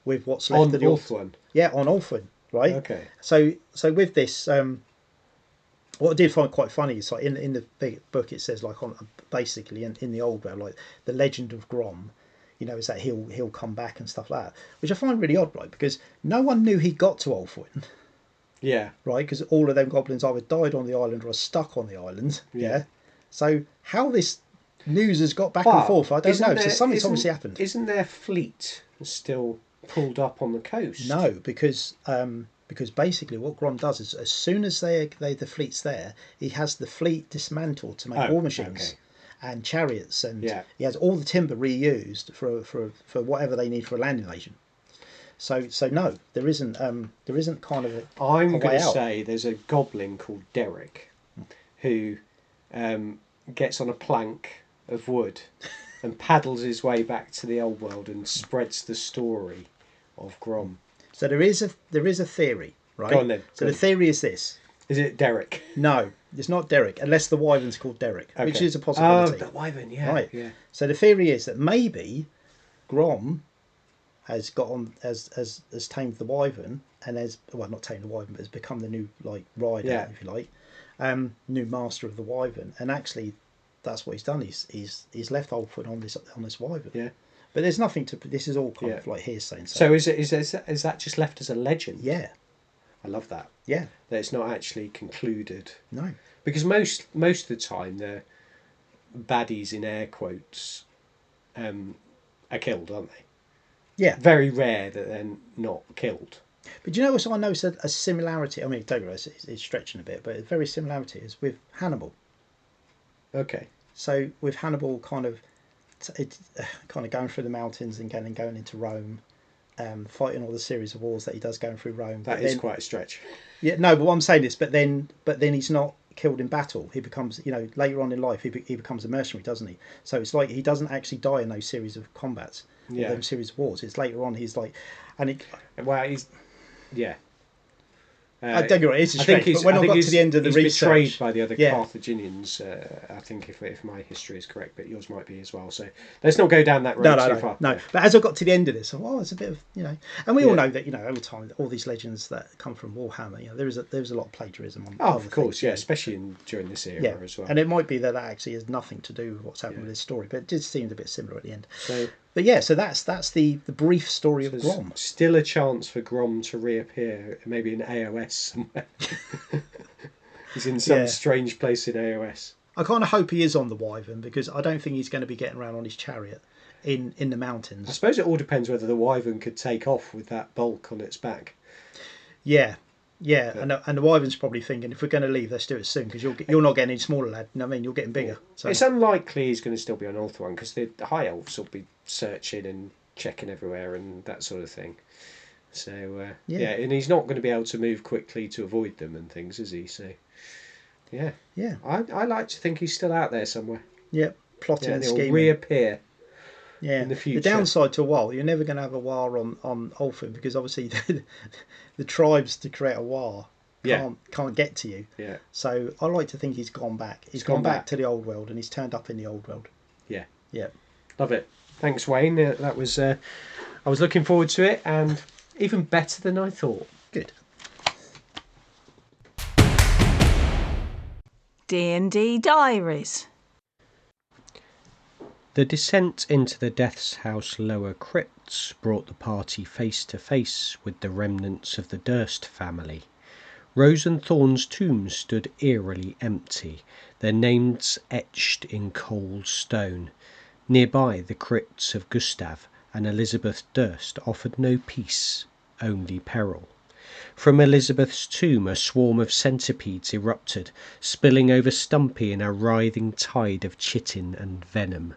with what's left of the Ulthuan. Yeah, on Ulthuan, right? Okay. So with this, what I did find quite funny is like in the big book it says like basically in the old world, like the legend of Grom, is that he'll come back and stuff like that, which I find really odd, right? Because no one knew he got to Ulthuan. Yeah. Right, because all of them goblins either died on the island or are stuck on the island. Yeah. So how this news has got back and forth, I don't know. So something's obviously happened. Isn't their fleet still pulled up on the coast? No, because basically what Grom does is as soon as the fleet's there, he has the fleet dismantled to make war machines and chariots, and he has all the timber reused for whatever they need for a land invasion. So no, there isn't kind of I'm a going way to out. say there's a goblin called Derek who gets on a plank of wood and paddles his way back to the old world and spreads the story of Grom. So there is a theory, right? Go on then. So the theory is this. Is it Derek? No, it's not Derek, unless the wyvern's called Derek, which Okay. is a possibility. Oh, the wyvern, yeah. Right. Yeah. So the theory is that maybe Grom has got on has tamed the wyvern and not tamed the wyvern, but has become the new rider, if you like, new master of the wyvern. And actually, that's what he's done. He's left Ulthuan on this wyvern. Yeah. But there's nothing to. This is all kind of like hearsay. So is that just left as a legend? Yeah. I love that. Yeah. That it's not actually concluded. No. Because most of the time the baddies in air quotes are killed, aren't they? Yeah. Very rare that they're not killed. But do you know what I noticed a similarity? I mean, don't get me wrong, it's stretching a bit, but a very similarity is with Hannibal. Okay. So with Hannibal kind of going through the mountains and going into Rome, fighting all the series of wars that he does going through Rome. That is quite a stretch. Yeah, no, but what I'm saying is, but then he's not killed in battle. He becomes, later on in life, he becomes a mercenary, doesn't he? So it's like he doesn't actually die in those series of combats, or those series of wars. It's later on he's like, yeah. I don't get it. It's a stretch, but when I got to the end of the research, betrayed by the other Carthaginians. I think if my history is correct, but yours might be as well. So let's not go down that road too far. No. But as I got to the end of this, I thought, it's a bit of and we all know that over time, all these legends that come from Warhammer, there was a lot of plagiarism on. Oh, of course, things, especially during this era as well. And it might be that actually has nothing to do with what's happened with this story, but it did seem a bit similar at the end. So that's the brief story of Grom. Still a chance for Grom to reappear, maybe in AOS somewhere. He's in some strange place in AOS. I kind of hope he is on the wyvern, because I don't think he's going to be getting around on his chariot in the mountains. I suppose it all depends whether the wyvern could take off with that bulk on its back. Yeah. And the wyvern's probably thinking, if we're going to leave, let's do it soon, because you're not getting any smaller, lad. You know what I mean? You're getting bigger. So it's unlikely he's going to still be on Ulthuan, because the high elves will be searching and checking everywhere and that sort of thing. So and he's not going to be able to move quickly to avoid them and things, is he? So yeah. I like to think he's still out there somewhere. Yeah, plotting and scheming. He'll reappear. Yeah, in the future. The downside to a war, you're never going to have a war on Ulthuan, because obviously the tribes to create a war can't get to you. Yeah. So I like to think he's gone back. He's gone back to the old world, and he's turned up in the old world. Yeah. Yeah. Love it. Thanks, Wayne. That was I was looking forward to it, and even better than I thought. Good. D&D Diaries. The descent into the Death's House lower crypts brought the party face to face with the remnants of the Durst family. Rose and Thorn's tombs stood eerily empty, their names etched in cold stone. Nearby, the crypts of Gustav and Elizabeth Durst offered no peace, only peril. From Elizabeth's tomb a swarm of centipedes erupted, spilling over Stumpy in a writhing tide of chitin and venom.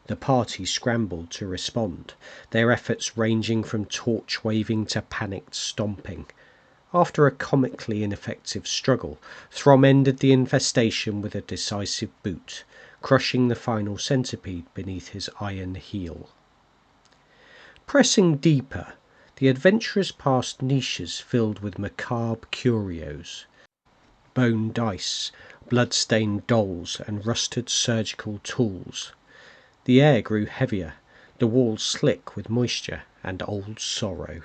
The party scrambled to respond, their efforts ranging from torch-waving to panicked stomping. After a comically ineffective struggle, Throm ended the infestation with a decisive boot, crushing the final centipede beneath his iron heel. Pressing deeper, the adventurers passed niches filled with macabre curios. Bone dice, blood-stained dolls, and rusted surgical tools. The air grew heavier, the walls slick with moisture and old sorrow.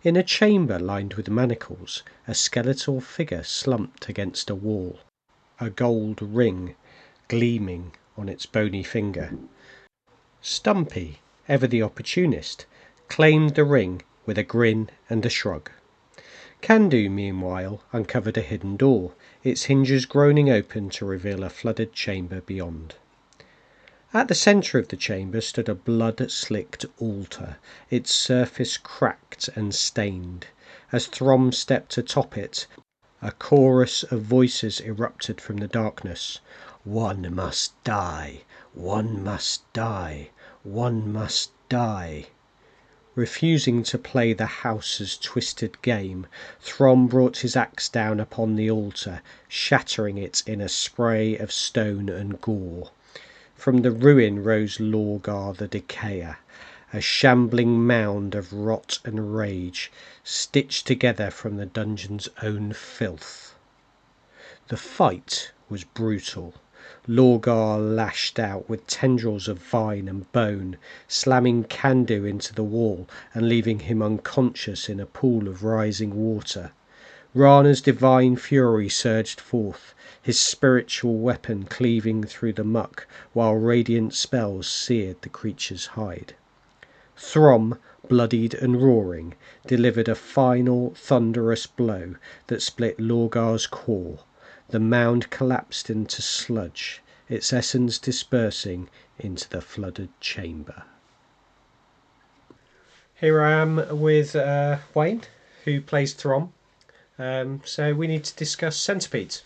In a chamber lined with manacles, a skeletal figure slumped against a wall, a gold ring gleaming on its bony finger. Stumpy, ever the opportunist, claimed the ring with a grin and a shrug. Kando, meanwhile, uncovered a hidden door, its hinges groaning open to reveal a flooded chamber beyond. At the centre of the chamber stood a blood-slicked altar, its surface cracked and stained. As Throm stepped atop it, a chorus of voices erupted from the darkness. "One must die, one must die, one must die." Refusing to play the house's twisted game, Throm brought his axe down upon the altar, shattering it in a spray of stone and gore. From the ruin rose Lorgar the Decayer, a shambling mound of rot and rage, stitched together from the dungeon's own filth. The fight was brutal. Lorgar lashed out with tendrils of vine and bone, slamming Kando into the wall and leaving him unconscious in a pool of rising water. Rana's divine fury surged forth, his spiritual weapon cleaving through the muck, while radiant spells seared the creature's hide. Throm, bloodied and roaring, delivered a final thunderous blow that split Lorgar's core. The mound collapsed into sludge, its essence dispersing into the flooded chamber. Here I am with Wayne, who plays Throm. So we need to discuss centipedes.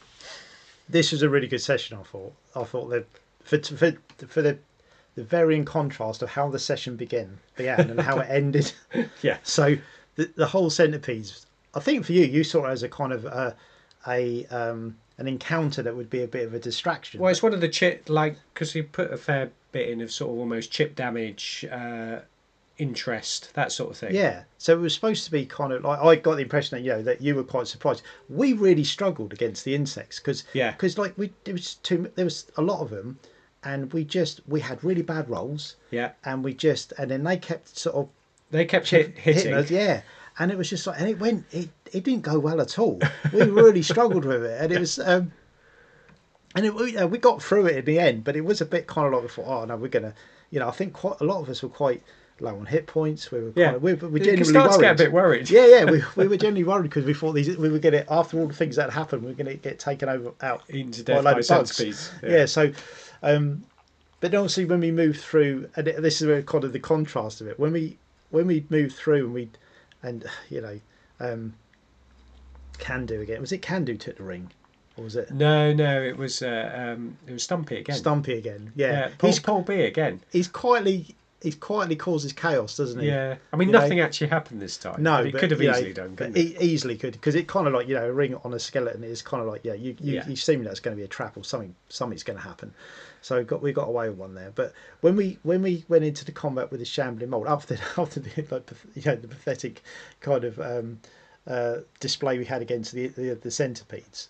This was a really good session, I thought. I thought that for the varying contrast of how the session began and how it ended. Yeah. So the whole centipedes, I think for you saw it as a kind of an encounter that would be a bit of a distraction. Well, it's one of the because you put a fair bit in of sort of almost chip damage, interest, that sort of thing. Yeah. So it was supposed to be kind of like, I got the impression that that you were quite surprised. We really struggled against the insects because there was a lot of them, and we had really bad rolls. Yeah. And then they kept hitting us. Yeah. And it was just like, and it didn't go well at all. We really struggled with it, and it was, we got through it in the end. But it was a bit kind of like we thought, oh no, we're gonna, I think quite a lot of us were quite low on hit points. We were we genuinely worried. To get a bit worried. Yeah. We were genuinely worried because we thought we were gonna, after all the things that happened, we were gonna get taken out into death by centipedes. Yeah. So, but obviously when we moved through, and this is where kind of the contrast of it. When we moved through and Kando again. Was it Kando took the ring, or was it? No, it was Stumpy again. Stumpy again, yeah. Paul B again. He quietly causes chaos, doesn't he? Yeah, I mean nothing actually happened this time. No, it could have easily done. But easily could, because it kind of like a ring on a skeleton is kind of like you seem that's going to be a trap or something's going to happen. So we got away with one there. But when we went into the combat with the shambling mold after the pathetic kind of display we had against the centipedes,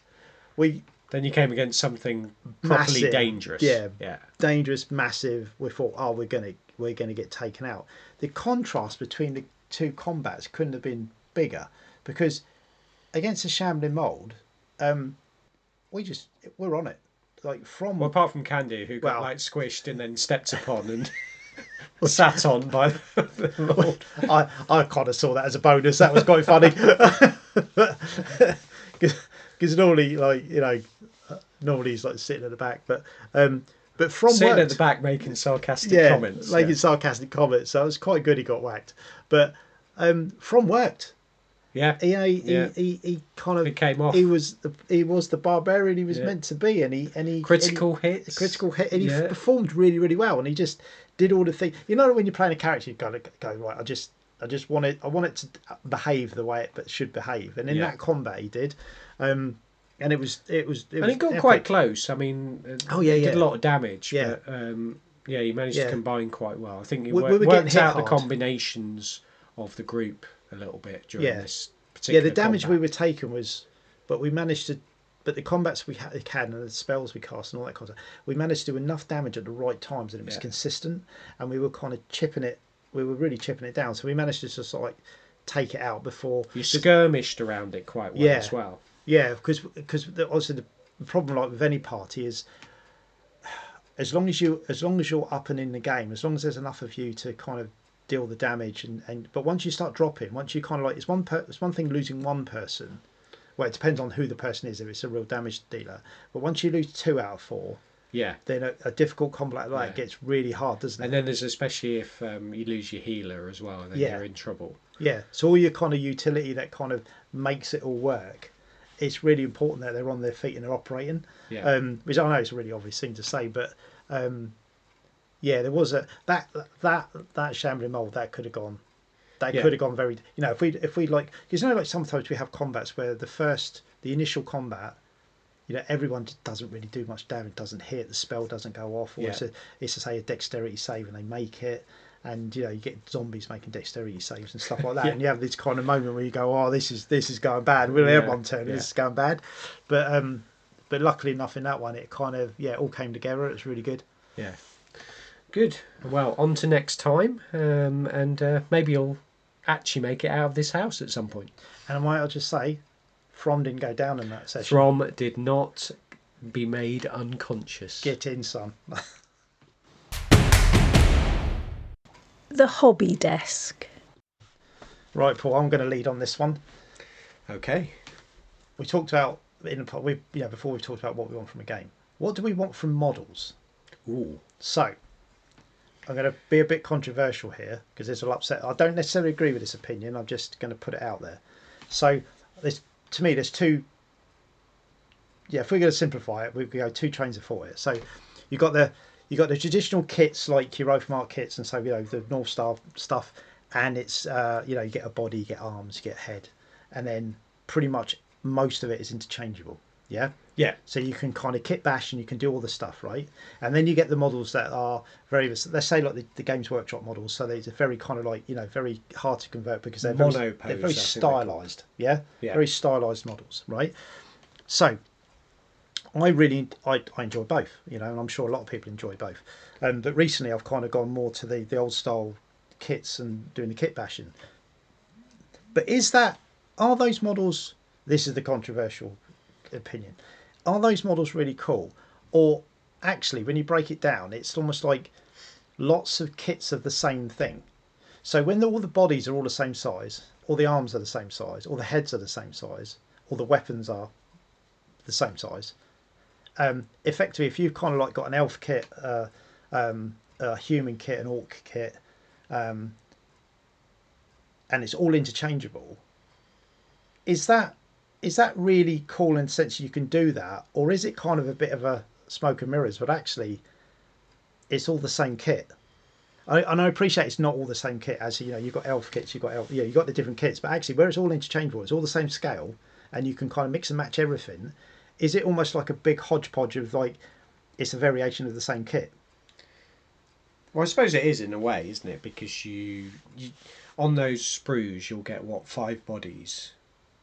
then you came against something properly massive, dangerous. Yeah, dangerous, massive. We thought, we're going to get taken out. The contrast between the two combats couldn't have been bigger, because against the shambling mold, we're on it. Like apart from Candy, who got squished and then stepped upon and sat on by the Lord. I kind of saw that as a bonus. That was quite funny. Because normally he's like sitting at the back, but from sitting at the back making sarcastic comments. Sarcastic comments. So it was quite good. He got whacked, but from worked. Yeah, he kind of it came off. He was the barbarian he was meant to be, and he critical hit, and he performed really, really well, and he just did all the things. When you're playing a character, you've got to go right. I want it to behave the way it should behave, and in that combat he did, and it was and it got epic. Quite close. I mean, he did a lot of damage. Yeah, but, he managed to combine quite well. I think he we were worked out hard. The combinations of the group a little bit during this particular the damage combat. we were taking was, but we managed to. But the combats we had and the spells we cast and all that kind of stuff, we managed to do enough damage at the right times, and it was consistent, and we were kind of chipping it. We were really chipping it down, so we managed to just like take it out before you skirmished around it quite well as well. Yeah, because obviously the problem like with any party is as long as you're up and in the game, as long as there's enough of you to kind of deal the damage, but once you start dropping, once you kind of like it's one thing losing one person. Well, it depends on who the person is if it's a real damage dealer. But once you lose 2 out of 4, then a difficult combat like that gets really hard, doesn't it? And then there's especially if you lose your healer as well, then you're in trouble. Yeah, so all your kind of utility that kind of makes it all work, it's really important that they're on their feet and they're operating. Yeah. Which I know it's a really obvious thing to say, but there was that shambling mold that could have gone That could have gone very, if we like, because like sometimes we have combats where the initial combat, everyone just doesn't really do much damage, doesn't hit, the spell doesn't go off, or it's to say a dexterity save and they make it, and you get zombies making dexterity saves and stuff like that, and you have this kind of moment where you go, oh, this is going bad. We only have one turn, this is going bad, but luckily enough in that one, it kind of all came together. It was really good. Yeah, good. Well, on to next time, and maybe you'll actually make it out of this house at some point. And I might just say, Throm didn't go down in that session. Throm did not be made unconscious. Get in, son. The hobby desk. Right, Paul, I'm going to lead on this one. Okay. We talked about before we've talked about what we want from a game. What do we want from models? Ooh. So, I'm going to be a bit controversial here because this will upset. I don't necessarily agree with this opinion. I'm just going to put it out there. So, to me, there's two. Yeah, if we're going to simplify it, we go two trains of thought here. So, you got the traditional kits like your Oathmark kits, and so the North Star stuff, and it's you get a body, you get arms, you get head, and then pretty much most of it is interchangeable. Yeah. Yeah. So you can kind of kit bash and you can do all the stuff, right? And then you get the models that are very, let's say like the Games Workshop models. So they're very kind of like, very hard to convert because they're very stylized. Yeah? Very stylized models, right? So I enjoy both, and I'm sure a lot of people enjoy both. But recently I've kind of gone more to the old style kits and doing the kit bashing. But are those models, this is the controversial opinion, are those models really cool? Or actually, when you break it down, it's almost like lots of kits of the same thing. So when all the bodies are all the same size, all the arms are the same size, all the heads are the same size, all the weapons are the same size, effectively, if you've kind of like got an elf kit, a human kit, an orc kit, and it's all interchangeable, is that really cool in the sense you can do that, or is it kind of a bit of a smoke and mirrors? But actually, it's all the same kit. And I appreciate it's not all the same kit. As you've got elf kits, you've got the different kits, but actually, where it's all interchangeable, it's all the same scale, and you can kind of mix and match everything. Is it almost like a big hodgepodge of like it's a variation of the same kit? Well, I suppose it is in a way, isn't it? Because you on those sprues, you'll get 5 bodies.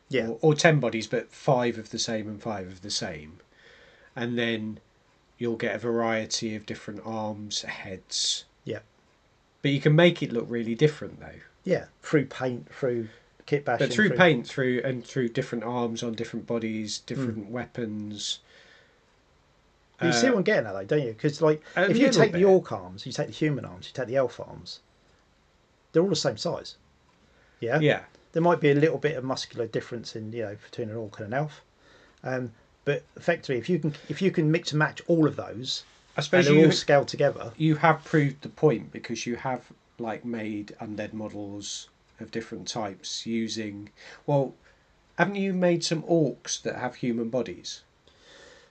Yeah. Or 10 bodies, but 5 of the same and 5 of the same. And then you'll get a variety of different arms, heads. Yeah. But you can make it look really different, though. Yeah, through paint, through kit bashing. But through paint, through different arms on different bodies, different weapons. You see what I'm getting at, though, don't you? Because if you take the orc arms, you take the human arms, you take the elf arms, they're all the same size. Yeah? Yeah. There might be a little bit of muscular difference in between an orc and an elf, but effectively, if you can mix and match all of those, I suppose they're all scaled together. You have proved the point because you have made undead models of different types using. Well, haven't you made some orcs that have human bodies?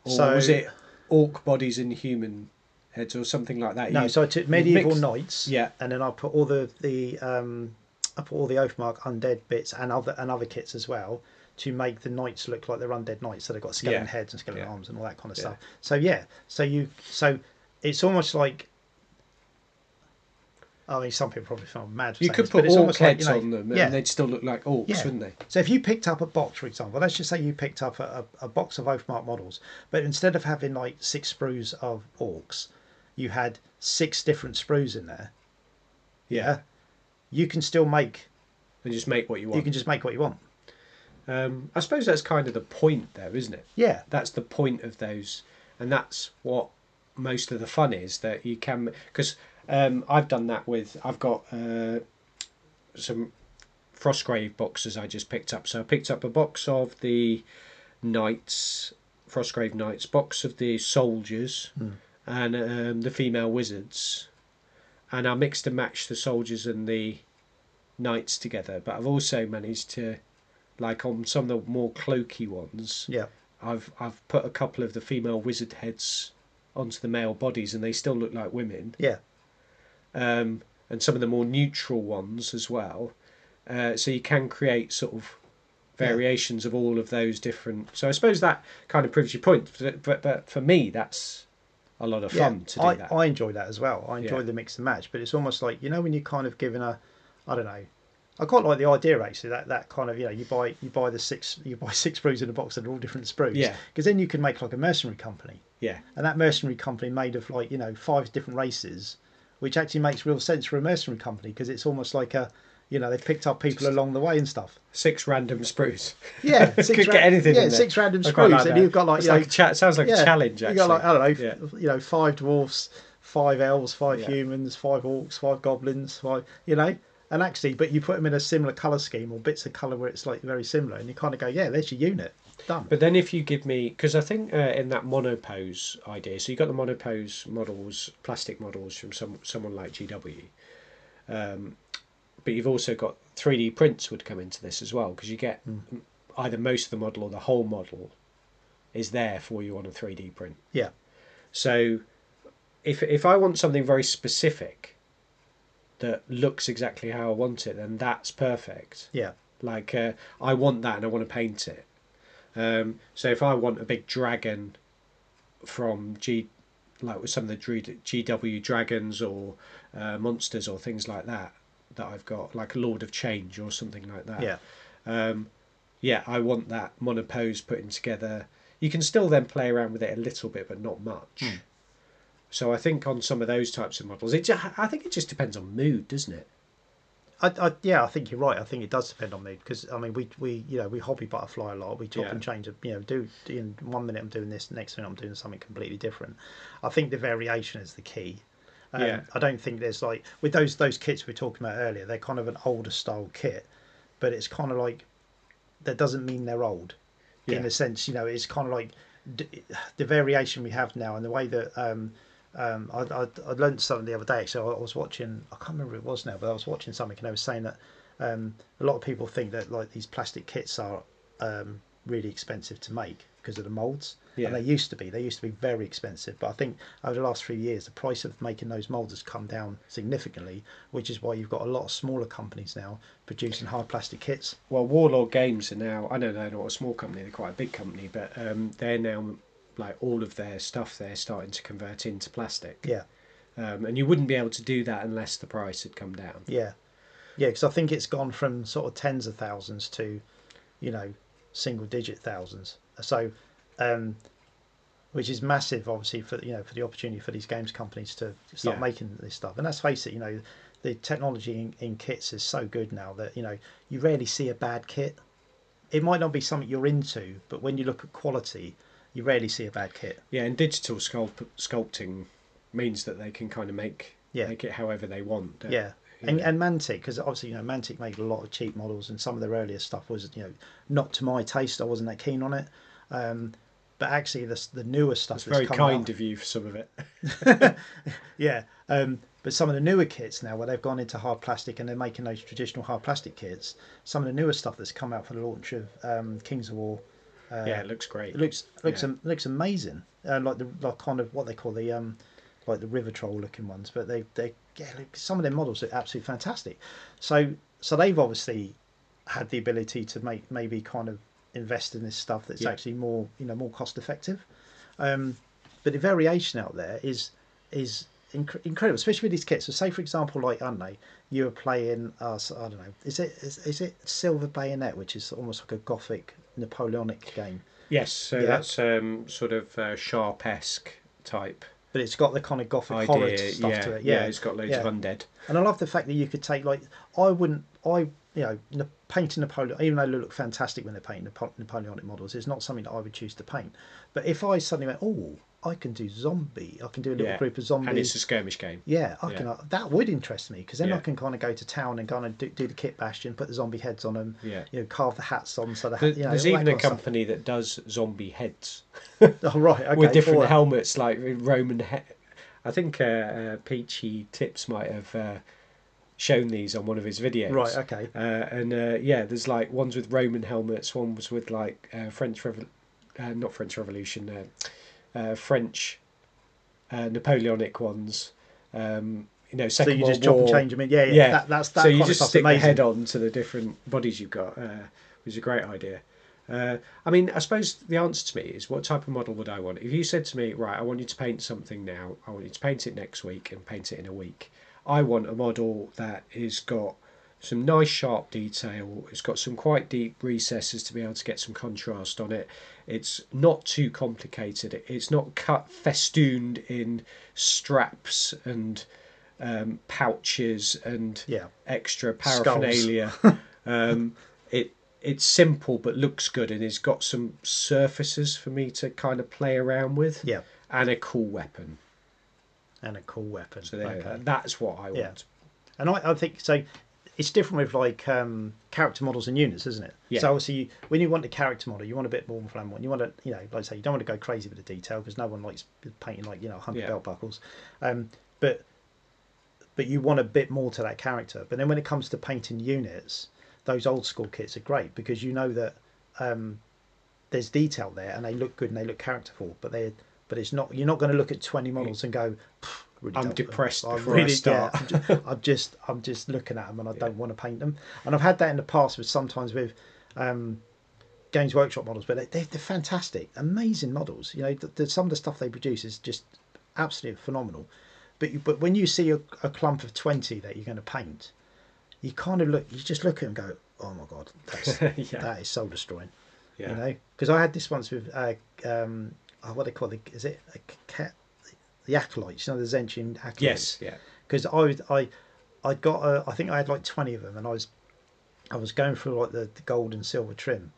Or was it orc bodies and human heads or something like that? No, so I took medieval knights, yeah, and then I put all the Oathmark undead bits and other kits as well to make the knights look like they're undead knights. So they've got skeleton heads and skeleton arms and all that kind of stuff. So it's almost like, I mean, some people probably feel mad. You could put orc heads on them and they'd still look like orcs, wouldn't they? So if you picked up a box, for example, let's just say you picked up a box of Oathmark models, but instead of having 6 sprues of orcs, you had 6 different sprues in there. Yeah. You can still make... And just make what you want. You can just make what you want. I suppose that's kind of the point there, isn't it? Yeah. That's the point of those. And that's what most of the fun is, that you can... Because I've done that with... I've got some Frostgrave boxes I just picked up. So I picked up a box of the Knights, Frostgrave Knights, box of the Soldiers, and the female Wizards. And I mixed and matched the soldiers and the knights together. But I've also managed to, on some of the more cloaky ones, I've put a couple of the female wizard heads onto the male bodies, and they still look like women. Yeah. And some of the more neutral ones as well. So you can create sort of variations of all of those different. So I suppose that kind of proves your point. But for me, that's a lot of fun to do that. I enjoy that as well. I enjoy the mix and match, but it's almost like, you know, when you're kind of given a, I don't know, I quite like the idea actually that kind of, you know, you buy six sprues in a box that are all different sprues, because then you can make like a mercenary company, and that mercenary company made of like, you know, 5 different races, which actually makes real sense for a mercenary company, because it's almost like a, you know, they've picked up people along the way and stuff. 6 random sprues. Yeah, could get anything. Yeah, 6 random sprues, like and you've got like, it's like sounds like a challenge. Actually, you got like, I don't know, you know, 5 dwarfs, 5 elves, 5 humans, 5 orcs, 5 goblins, 5, you know, and actually, but you put them in a similar colour scheme or bits of colour where it's like very similar, and you kind of go, yeah, there's your unit done. But then if you give me, because I think in that monopose idea, so you got the monopose models, plastic models from someone like GW. But you've also got 3D prints would come into this as well, because you get either most of the model or the whole model is there for you on a 3D print. Yeah. So if I want something very specific that looks exactly how I want it, then that's perfect. Yeah. Like I want that and I want to paint it. So if I want a big dragon from like with some of the GW dragons or monsters or things like that I've got, like a Lord of Change or something like that. Yeah. I want that monopose putting together. You can still then play around with it a little bit, but not much. So I think on some of those types of models, I think it just depends on mood, doesn't it? I think you're right. I think it does depend on mood, because I mean we you know, we hobby butterfly a lot. We chop and change. You know, do in 1 minute I'm doing this, next minute I'm doing something completely different. I think the variation is the key. I don't think there's like with those kits we were talking about earlier. They're kind of an older style kit, but it's kind of like that doesn't mean they're old. In a sense, you know, it's kind of like the variation we have now and the way that I learned something the other day. So I was watching, I can't remember who it was now, but I was watching something and they were saying that a lot of people think that like these plastic kits are really expensive to make because of the moulds. And they used to be very expensive, but I think over the last 3 years the price of making those moulds has come down significantly, which is why you've got a lot of smaller companies now producing hard plastic kits. Well, Warlord Games are now, I know they're not a small company, they're quite a big company, but they're now, like, all of their stuff they're starting to convert into plastic. And you wouldn't be able to do that unless the price had come down. Because I think it's gone from sort of tens of thousands to, you know, single digit thousands. So which is massive, obviously, for, you know, for the opportunity for these games companies to start making this stuff. And let's face it, you know, the technology in kits is so good now that, you know, you rarely see a bad kit. It might not be something you're into, but when you look at quality, you rarely see a bad kit. And digital sculpting means that they can kind of make it however they want. And Mantic, because obviously, you know, Mantic made a lot of cheap models, and some of their earlier stuff was, you know, not to my taste. I wasn't that keen on it. But actually, the newer stuff it's very kind of you for some of it. But some of the newer kits now, where they've gone into hard plastic and they're making those traditional hard plastic kits, some of the newer stuff that's come out for the launch of Kings of War. It looks great. It looks amazing. Like kind of what they call the like the river troll looking ones, but some of their models are absolutely fantastic. So they've obviously had the ability to maybe kind of invest in this stuff that's actually more, you know, more cost effective. But the variation out there is incredible, especially with these kits. So say for example, like, I don't know, you were playing I don't know, is it Silver Bayonet, which is almost like a gothic Napoleonic game? Yes, so that's sort of Sharp-esque type. But it's got the kind of gothic horror stuff to it. Yeah, it's got loads of undead. And I love the fact that you could take, like, you know, painting Napoleon, even though they look fantastic when they're painting Napoleonic models, it's not something that I would choose to paint. But if I suddenly went, oh, I can do zombie, I can do a little group of zombies, and it's a skirmish game. Can. That would interest me, because then I can kind of go to town and kind of do the kitbashing, put the zombie heads on them, you know, carve the hats on. So there's even a company that does zombie heads. Oh right, okay. With different helmets, like Roman. I think Peachy Tips might have shown these on one of his videos. Right, okay. There's like ones with Roman helmets, ones with like French Napoleonic ones. Second So you World just chop War. and change them in. Yeah. That's that so kind you of just stuff's stick the amazing. head on to the different bodies you've got, which is a great idea. I mean, I suppose the answer to me is, what type of model would I want? If you said to me, right, I want you to paint something now, I want you to paint it next week and paint it in a week. I want a model that has got some nice sharp detail, it's got some quite deep recesses to be able to get some contrast on it. It's not too complicated. It's not cut festooned in straps and pouches and extra paraphernalia. It's simple but looks good, and it's got some surfaces for me to kind of play around with. Yeah. And a cool weapon. So that's what I want. Yeah. And I think so. It's different with like character models and units, isn't it? Yeah. So obviously, when you want a character model, you want a bit more flamboyant. You want to, like I say, you don't want to go crazy with the detail because no one likes painting 100 belt buckles. But you want a bit more to that character. But then when it comes to painting units, those old school kits are great because you know that there's detail there and they look good and they look characterful. But it's not. You're not going to look at 20 models and go, really I'm depressed before I I start. I'm just looking at them and I don't want to paint them. And I've had that in the past with sometimes with Games Workshop models, but they're fantastic, amazing models. Some of the stuff they produce is just absolutely phenomenal. But when you see a clump of 20 that you're going to paint, you just look at them and go, oh my god, that is soul destroying. Yeah. Because I had this once with what they call it, is it a cat? The acolytes, the Zentian acolytes. Yes, yeah. Because I got I think I had like 20 of them, and I was going through like the gold and silver trim.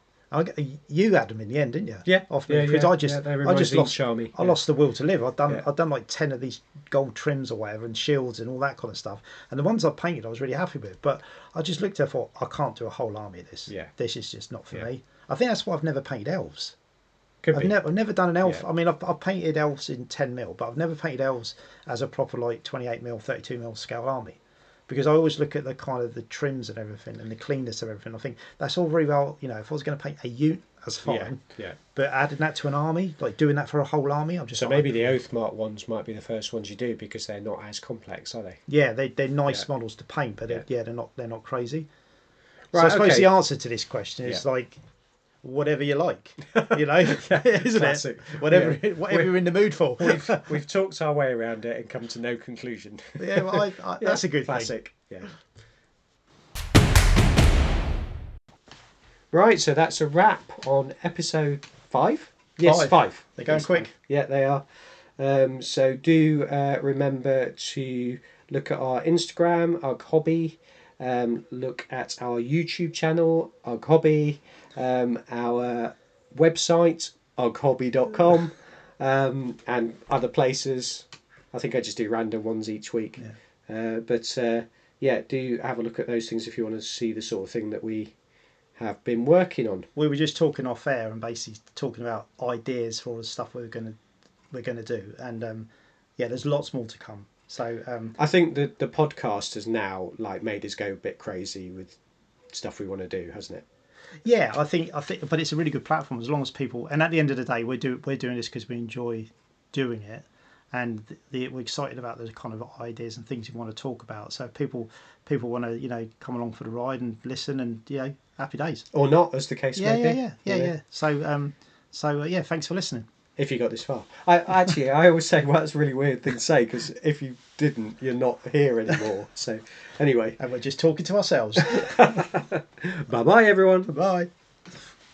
You had them in the end, didn't you? Yeah. Off me, because I just lost. Charmy. I lost the will to live. I'd done like 10 of these gold trims or whatever, and shields and all that kind of stuff. And the ones I painted, I was really happy with. But I just looked at it and thought, I can't do a whole army of this. Yeah. This is just not for me. I think that's why I've never painted elves. I've never done an elf. Yeah. I mean, I've painted elves in 10mm, but I've never painted elves as a proper like 28mm, 32mm scale army, because I always look at the kind of the trims and everything and the cleanness of everything. I think that's all very well. If I was going to paint a unit, that's fine. Yeah. But adding that to an army, like doing that for a whole army, I'm just. So maybe the Oathmark ones might be the first ones you do because they're not as complex, are they? Yeah, they're nice models to paint, but they're not crazy. Right. So I suppose the answer to this question is like, whatever you like, isn't Classic. it? Whatever you're in the mood for. We've talked our way around it and come to no conclusion. Yeah, well, that's a good classic. thing. Yeah. Right, so that's a wrap on episode 5. Yes, 5. They're going quick. Yeah, they are. So do remember to look at our Instagram, our hobby. Look at our YouTube channel, our hobby. Our website, oghobby.com, and other places. I think I just do random ones each week. But do have a look at those things if you want to see the sort of thing that we have been working on. We were just talking off air and basically talking about ideas for the stuff we're gonna do, and there's lots more to come. So I think the podcast has now made us go a bit crazy with stuff we want to do, hasn't it? Yeah, I think, but it's a really good platform as long as people. And at the end of the day, we're doing this because we enjoy doing it, and we're excited about the kind of ideas and things we want to talk about. So if people want to come along for the ride and listen, and happy days, or not, as the case may be. Yeah. So thanks for listening. If you got this far, I always say, well, that's a really weird thing to say, because if you didn't, you're not here anymore. So anyway, and we're just talking to ourselves. Bye bye, everyone. Bye.